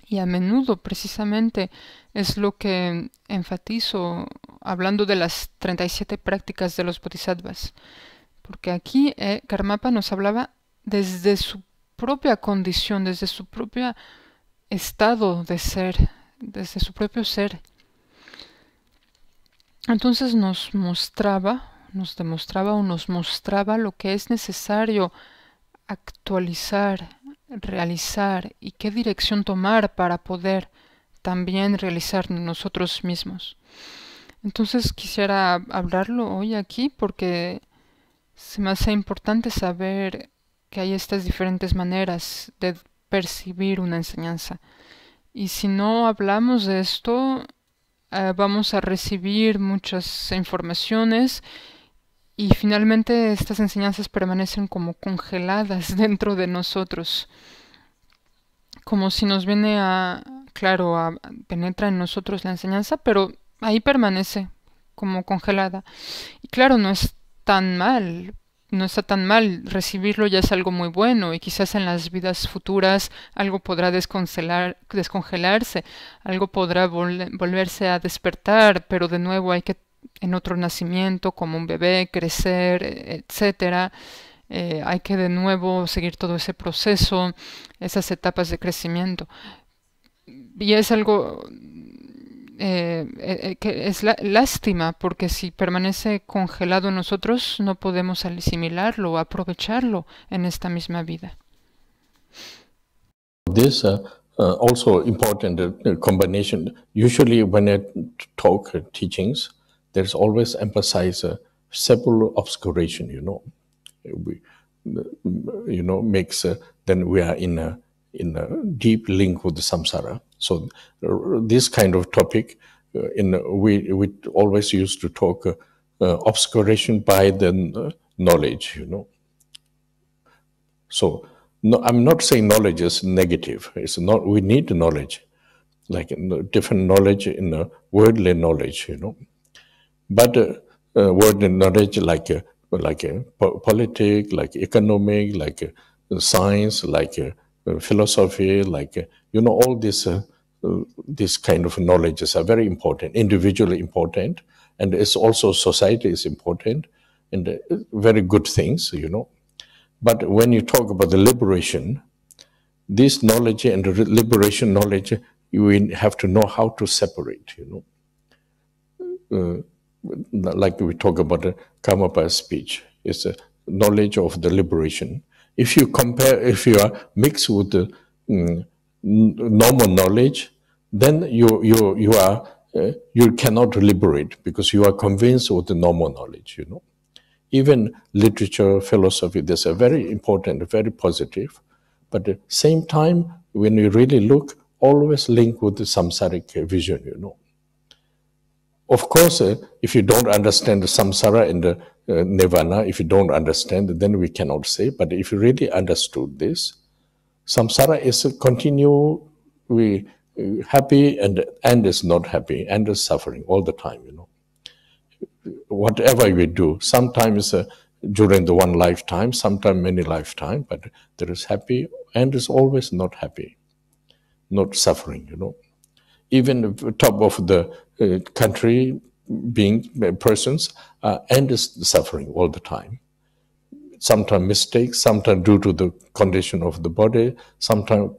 Y a menudo precisamente es lo que enfatizo hablando de las 37 prácticas de los bodhisattvas. Porque aquí Karmapa nos hablaba desde su propia condición, desde su propio estado de ser, desde su propio ser. Entonces nos demostraba o nos mostraba lo que es necesario actualizar, realizar y qué dirección tomar para poder también realizar nosotros mismos. Entonces quisiera hablarlo hoy aquí porque se me hace importante saber que hay estas diferentes maneras de percibir una enseñanza. Y si no hablamos de esto, vamos a recibir muchas informaciones y finalmente estas enseñanzas permanecen como congeladas dentro de nosotros. Como si nos viene penetra en nosotros la enseñanza, pero ahí permanece como congelada. Y claro, no es tan mal, no está tan mal, recibirlo ya es algo muy bueno y quizás en las vidas futuras algo podrá descongelarse, algo podrá volverse a despertar, pero de nuevo hay que en otro nacimiento como un bebé crecer, etcétera. Hay que de nuevo seguir todo ese proceso, esas etapas de crecimiento. Y es algo que es lástima, porque si permanece congelado en nosotros, no podemos asimilarlo o aprovecharlo en esta misma vida. This also important combination. Usually when I talk teachings, there's always emphasize several obscuration, we, makes then we are in a deep link with the samsara. So this kind of topic, we always used to talk obscuration by the knowledge, So no, I'm not saying knowledge is negative. It's not. We need knowledge, like different knowledge in worldly knowledge, But worldly knowledge like politics, like economic, like science, like philosophy, like all this kind of knowledges are very important, individually important, and it's also society is important, and very good things, But when you talk about the liberation, this knowledge and the liberation knowledge, you have to know how to separate, like we talk about the Karmapa speech, it's a knowledge of the liberation. If you are mixed with the normal knowledge, then you cannot liberate because you are convinced with the normal knowledge, Even literature, philosophy, there's a very important, very positive, but at the same time, when you really look, always link with the samsaric vision, Of course, if you don't understand the samsara and the nirvana, if you don't understand, then we cannot say, but if you really understood this, samsara is happy and is not happy and is suffering all the time, Whatever we do, sometimes during the one lifetime, sometimes many lifetime, but there is happy and is always not happy, not suffering, Even the top of the country being persons and is suffering all the time. Sometimes mistakes, sometimes due to the condition of the body, sometimes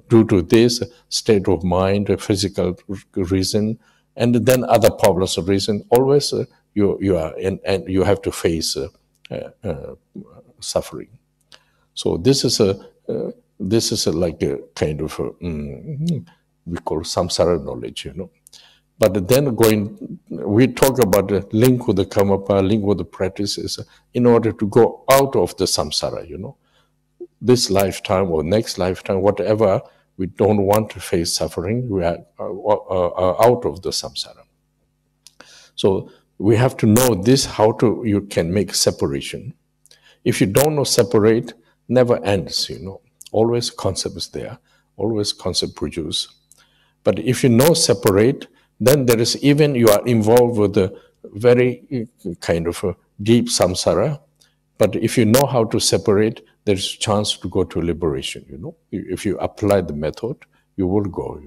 due to this state of mind, a physical reason, and then other problems of reason. Always you are and you have to face suffering. So this is like a kind of we call samsara knowledge, But then we talk about the link with the Karmapa, link with the practices, in order to go out of the samsara, This lifetime or next lifetime, whatever, we don't want to face suffering. We are out of the samsara. So we have to know this, you can make separation. If you don't know separate, never ends, Always concept is there, always concept produce. But if you know separate, then there is you are involved with a very kind of a deep samsara. But if you know how to separate, there's a chance to go to liberation, If you apply the method, you will go,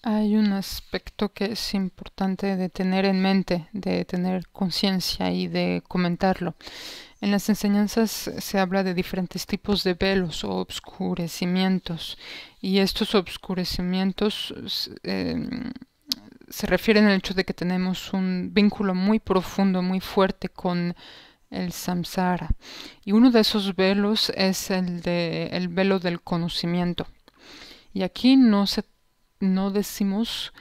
Hay un aspecto que es importante de tener en mente, de tener conciencia y de comentarlo. En las enseñanzas se habla de diferentes tipos de velos o obscurecimientos, y estos obscurecimientos se refieren al hecho de que tenemos un vínculo muy profundo, muy fuerte con el samsara. Y uno de esos velos es el velo del conocimiento. Y aquí no decimos,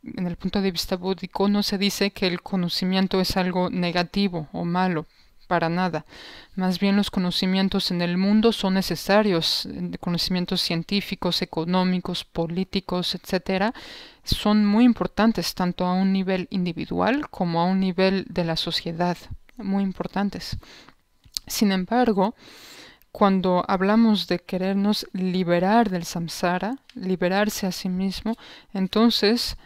en el punto de vista búdico, no se dice que el conocimiento es algo negativo o malo, para nada. Más bien los conocimientos en el mundo son necesarios, conocimientos científicos, económicos, políticos, etcétera, son muy importantes tanto a un nivel individual como a un nivel de la sociedad, muy importantes. Sin embargo, cuando hablamos de querernos liberar del samsara, liberarse a sí mismo, entonces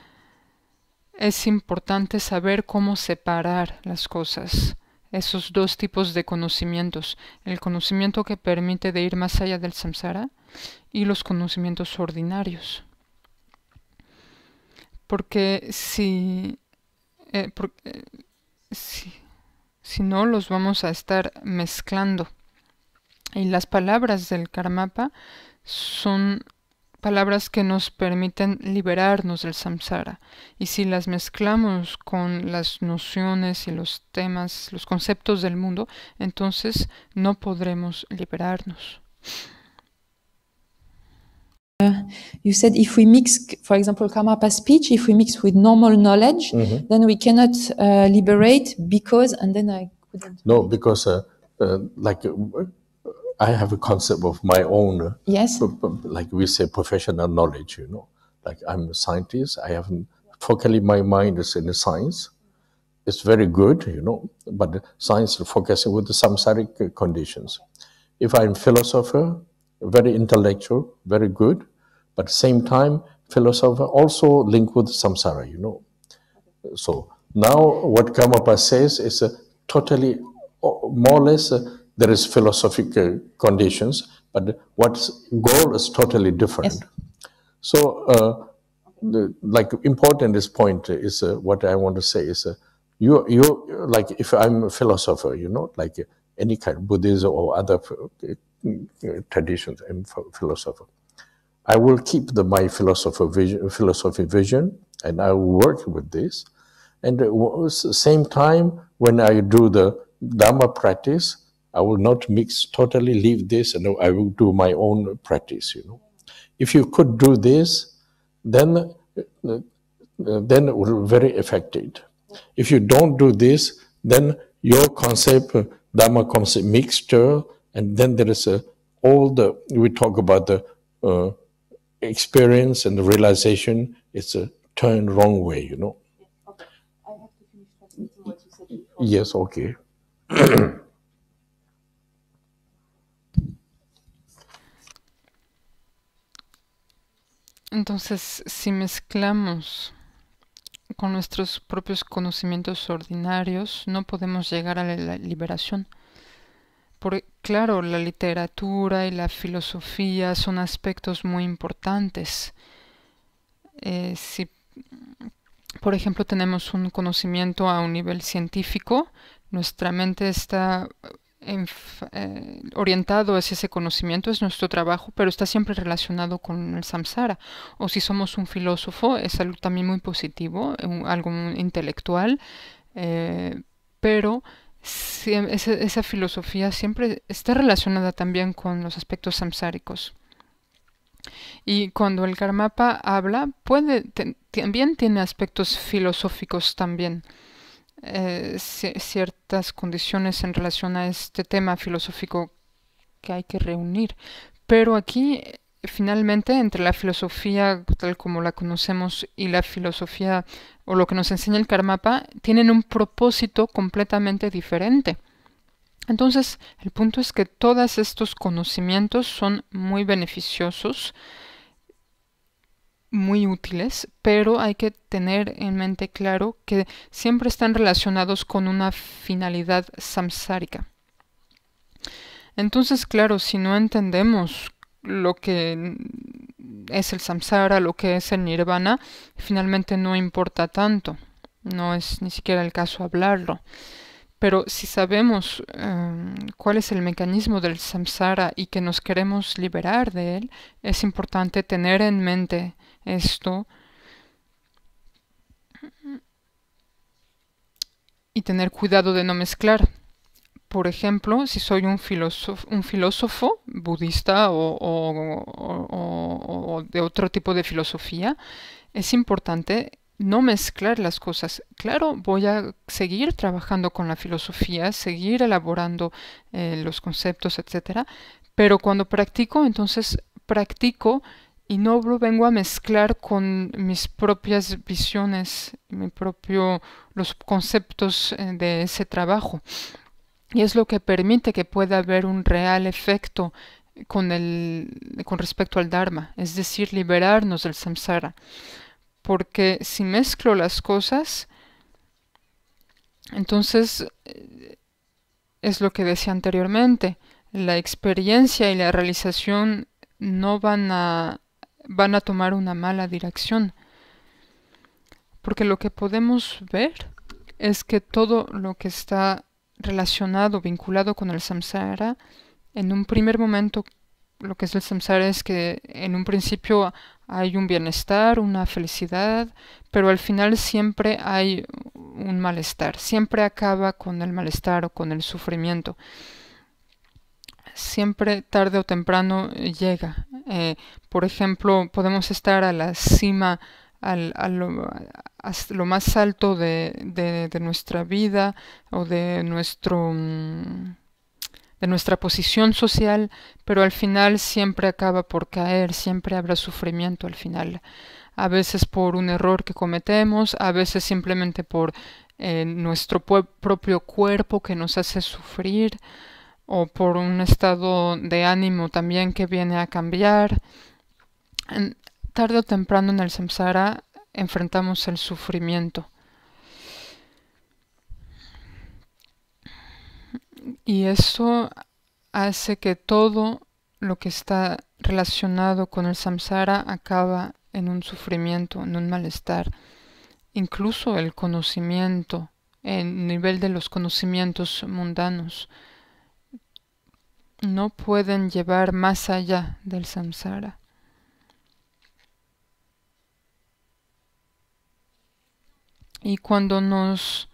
es importante saber cómo separar las cosas, esos dos tipos de conocimientos, el conocimiento que permite de ir más allá del samsara y los conocimientos ordinarios. Porque si no, los vamos a estar mezclando. Y las palabras del Karmapa son palabras que nos permiten liberarnos del samsara. Y si las mezclamos con las nociones y los temas, los conceptos del mundo, entonces no podremos liberarnos. You said if we mix, for example, Karmapa speech, if we mix with normal knowledge, then we cannot liberate because, and then I couldn't. No, because I have a concept of my own, yes, like we say, professional knowledge, Like I'm a scientist, I have focally my mind is in the science. It's very good, but science is focusing with the samsaric conditions. If I'm a philosopher, very intellectual, very good, but at the same time, philosopher also linked with samsara, So now what Karmapa says is totally, more or less, there is philosophical conditions, but what's goal is totally different. Yes. So, important this point is what I want to say is you like if I'm a philosopher, like any kind of Buddhism or other traditions, I'm philosopher. I will keep my philosophy vision, and I will work with this. And at the same time, when I do the Dharma practice, I will not totally leave this, and I will do my own practice, If you could do this, then it will be very effective. If you don't do this, then your concept, Dharma concept mixture, and then there is we talk about the experience and the realization, it's a turn wrong way, Okay. I have to finish translating what you said before. Yes, okay. Entonces, si mezclamos con nuestros propios conocimientos ordinarios, no podemos llegar a la liberación. Claro, la literatura y la filosofía son aspectos muy importantes. Si, por ejemplo, tenemos un conocimiento a un nivel científico, nuestra mente está orientado hacia ese conocimiento, es nuestro trabajo, pero está siempre relacionado con el samsara. O si somos un filósofo, es algo también muy positivo, algo intelectual, pero esa filosofía siempre está relacionada también con los aspectos samsáricos. Y cuando el Karmapa habla, también tiene aspectos filosóficos también. Ciertas condiciones en relación a este tema filosófico que hay que reunir. Pero aquí, finalmente, entre la filosofía tal como la conocemos y la filosofía o lo que nos enseña el Karmapa, tienen un propósito completamente diferente. Entonces, el punto es que todos estos conocimientos son muy beneficiosos, muy útiles, pero hay que tener en mente claro que siempre están relacionados con una finalidad samsárica. Entonces, claro, si no entendemos lo que es el samsara, lo que es el nirvana, finalmente no importa tanto, no es ni siquiera el caso hablarlo. Pero si sabemos cuál es el mecanismo del samsara y que nos queremos liberar de él, es importante tener en mente esto y tener cuidado de no mezclar. Por ejemplo, si soy un filósofo budista o de otro tipo de filosofía, es importante no mezclar las cosas. Claro, voy a seguir trabajando con la filosofía, seguir elaborando los conceptos, etcétera, pero cuando practico, entonces practico y no lo vengo a mezclar con mis propias visiones, los conceptos de ese trabajo. Y es lo que permite que pueda haber un real efecto con respecto al Dharma, es decir, liberarnos del samsara. Porque si mezclo las cosas, entonces es lo que decía anteriormente, la experiencia y la realización no van a tomar una mala dirección. Porque lo que podemos ver es que todo lo que está relacionado, vinculado con el samsara, en un primer momento, lo que es el samsara es que en un principio hay un bienestar, una felicidad, pero al final siempre hay un malestar, siempre acaba con el malestar o con el sufrimiento. Siempre tarde o temprano llega. Por ejemplo, podemos estar a la cima, a lo más alto de nuestra vida o de nuestra posición social, pero al final siempre acaba por caer, siempre habrá sufrimiento al final. A veces por un error que cometemos, a veces simplemente por nuestro propio cuerpo que nos hace sufrir, o por un estado de ánimo también que viene a cambiar. Tarde o temprano en el samsara enfrentamos el sufrimiento. Y eso hace que todo lo que está relacionado con el samsara acaba en un sufrimiento, en un malestar. Incluso el conocimiento, el nivel de los conocimientos mundanos, no pueden llevar más allá del samsara. Y cuando nos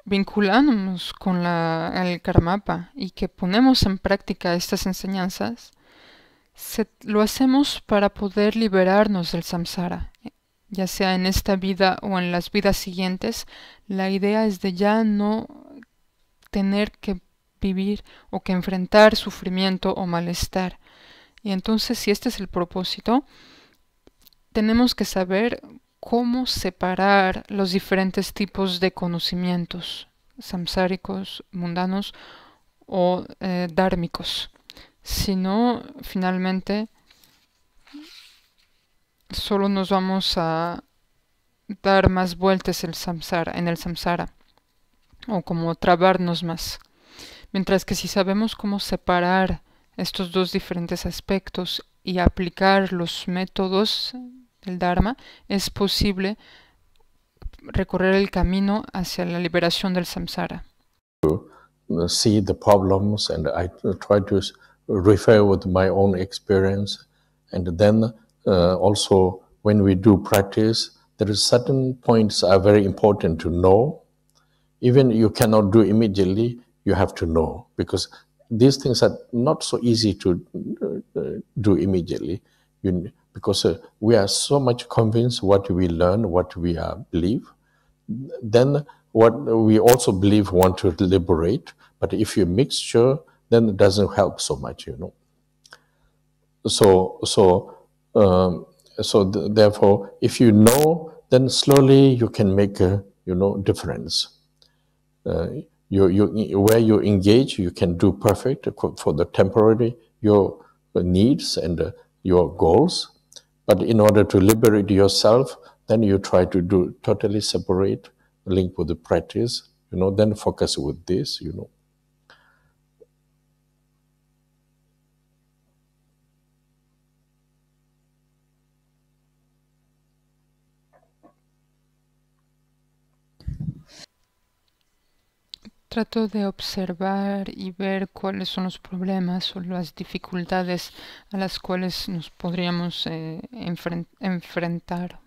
vinculamos con el Karmapa y que ponemos en práctica estas enseñanzas, lo hacemos para poder liberarnos del samsara, ya sea en esta vida o en las vidas siguientes. La idea es de ya no tener que vivir o que enfrentar sufrimiento o malestar. Y entonces, si este es el propósito, tenemos que saber cómo separar los diferentes tipos de conocimientos samsáricos, mundanos o dármicos. Si no, finalmente solo nos vamos a dar más vueltas en el samsara, o como trabarnos más. Mientras que si sabemos cómo separar estos dos diferentes aspectos y aplicar los métodos del Dharma, es posible recorrer el camino hacia la liberación del samsara. See the problems, and I try to refer with my own experience, and then also when we do practice, there are certain points are very important to know. Even you cannot do immediately, you have to know, because these things are not so easy to do immediately, because we are so much convinced what we learn, what we believe. Then what we also believe want to liberate, but if you mixture, then it doesn't help so much, Therefore, if you know, then slowly you can make a difference. Where you engage, you can do perfect for the temporary your needs and your goals. But in order to liberate yourself, then you try to do totally separate, link with the practice, then focus with this, Trato de observar y ver cuáles son los problemas o las dificultades a las cuales nos podríamos enfrentar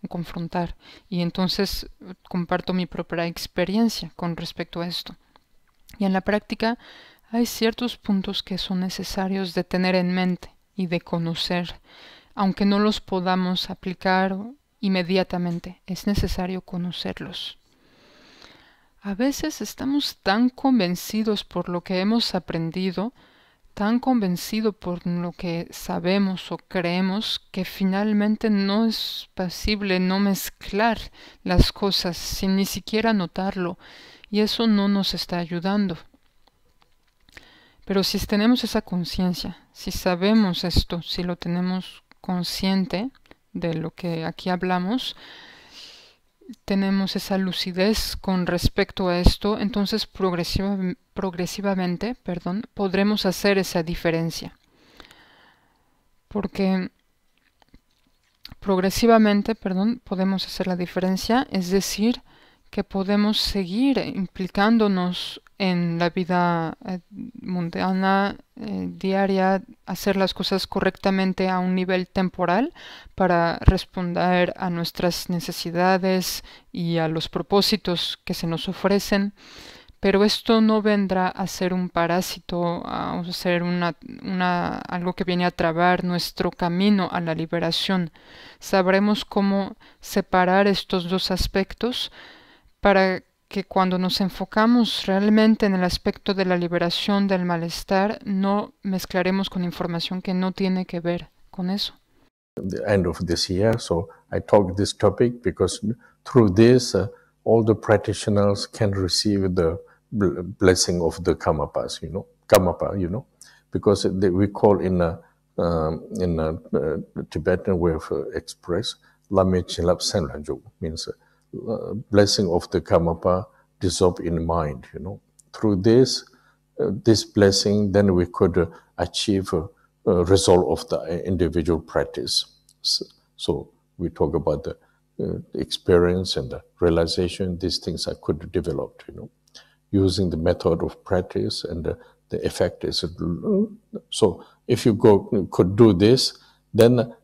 o confrontar. Y entonces comparto mi propia experiencia con respecto a esto. Y en la práctica hay ciertos puntos que son necesarios de tener en mente y de conocer, aunque no los podamos aplicar inmediatamente, es necesario conocerlos. A veces estamos tan convencidos por lo que hemos aprendido, tan convencidos por lo que sabemos o creemos, que finalmente no es posible no mezclar las cosas sin ni siquiera notarlo, y eso no nos está ayudando. Pero si tenemos esa conciencia, si sabemos esto, si lo tenemos consciente de lo que aquí hablamos, tenemos esa lucidez con respecto a esto, entonces progresivamente, podremos hacer esa diferencia. Porque progresivamente, podemos hacer la diferencia, es decir, que podemos seguir implicándonos en la vida mundana, diaria, hacer las cosas correctamente a un nivel temporal para responder a nuestras necesidades y a los propósitos que se nos ofrecen. Pero esto no vendrá a ser un parásito, a ser algo que viene a trabar nuestro camino a la liberación. Sabremos cómo separar estos dos aspectos para que cuando nos enfocamos realmente en el aspecto de la liberación del malestar, no mezclaremos con información que no tiene que ver con eso. The end of this year, so I talk this topic because through this, all the practitioners can receive the blessing of the Karmapas, Karmapa, because we call in Tibetan way of express, Lame Chinlap Senranjuk, means blessing of the Karmapa dissolved in mind, Through this blessing, then we could achieve a result of the individual practice. So we talk about the experience and the realization. These things I could develop, using the method of practice, and the effect is. So if you could do this, then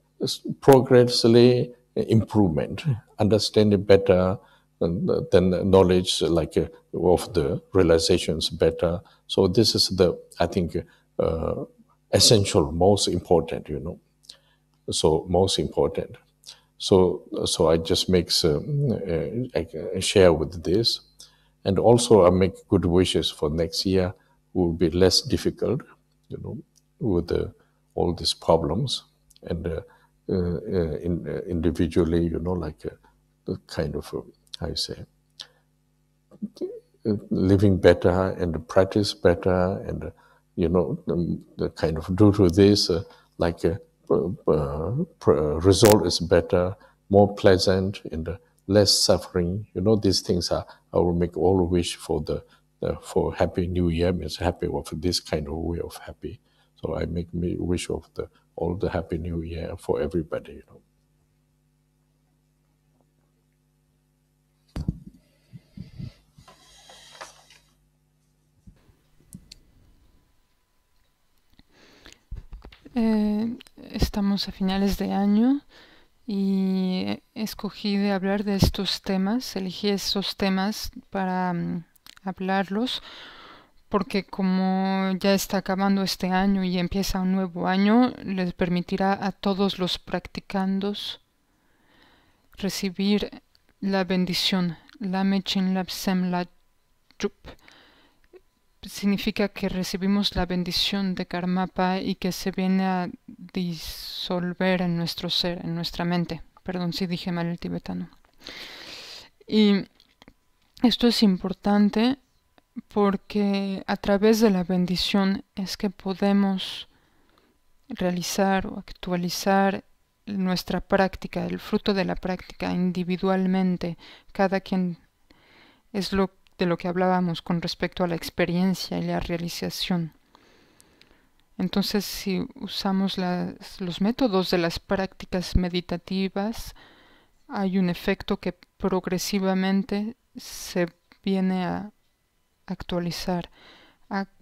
progressively improvement, understanding better, then knowledge of the realizations better. So this is I think, essential, most important, So most important. So I just I share with this, and also I make good wishes for next year. Will be less difficult, with all these problems, and individually, the kind of how you say, living better and practice better, and the kind of due to this, result is better, more pleasant, and less suffering. These things I will make all wish for for Happy New Year, means happy of this kind of way of happy. So I make me wish of all the Happy New Year for everybody. Estamos a finales de año y escogí de hablar de estos temas, elegí estos temas para hablarlos, porque como ya está acabando este año y empieza un nuevo año, les permitirá a todos los practicandos recibir la bendición, Lame Chinlap Semla Chup. Significa que recibimos la bendición de Karmapa y que se viene a disolver en nuestro ser, en nuestra mente. Perdón si dije mal el tibetano. Y esto es importante porque a través de la bendición es que podemos realizar o actualizar nuestra práctica, el fruto de la práctica individualmente. Cada quien es de lo que hablábamos con respecto a la experiencia y la realización. Entonces, si usamos los métodos de las prácticas meditativas, hay un efecto que progresivamente se viene a actualizar.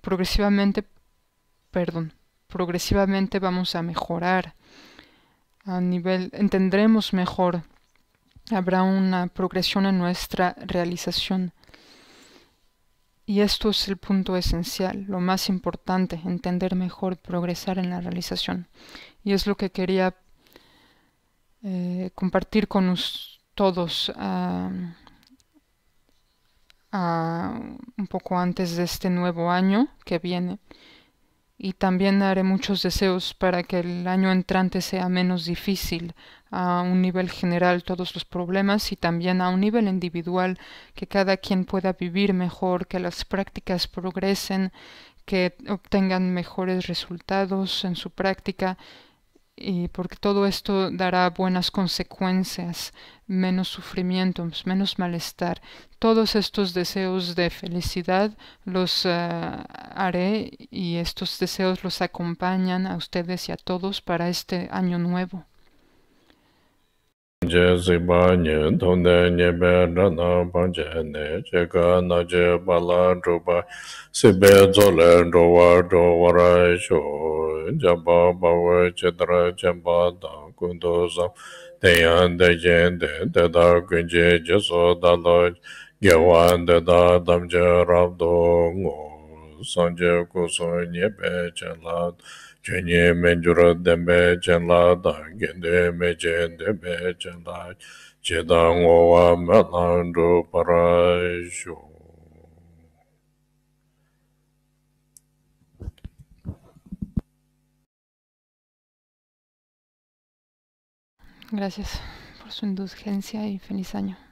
Progresivamente vamos a mejorar entendremos mejor, habrá una progresión en nuestra realización. Y esto es el punto esencial, lo más importante, entender mejor, progresar en la realización. Y es lo que quería compartir con todos un poco antes de este nuevo año que viene. Y también haré muchos deseos para que el año entrante sea menos difícil a un nivel general todos los problemas y también a un nivel individual, que cada quien pueda vivir mejor, que las prácticas progresen, que obtengan mejores resultados en su práctica, y porque todo esto dará buenas consecuencias, menos sufrimientos, menos malestar. Todos estos deseos de felicidad los haré, y estos deseos los acompañan a ustedes y a todos para este año nuevo. Chenye menjuro dembe chenla da gende meche dembe chenla chedang owa melandu parasho. Gracias por su indulgencia y feliz año.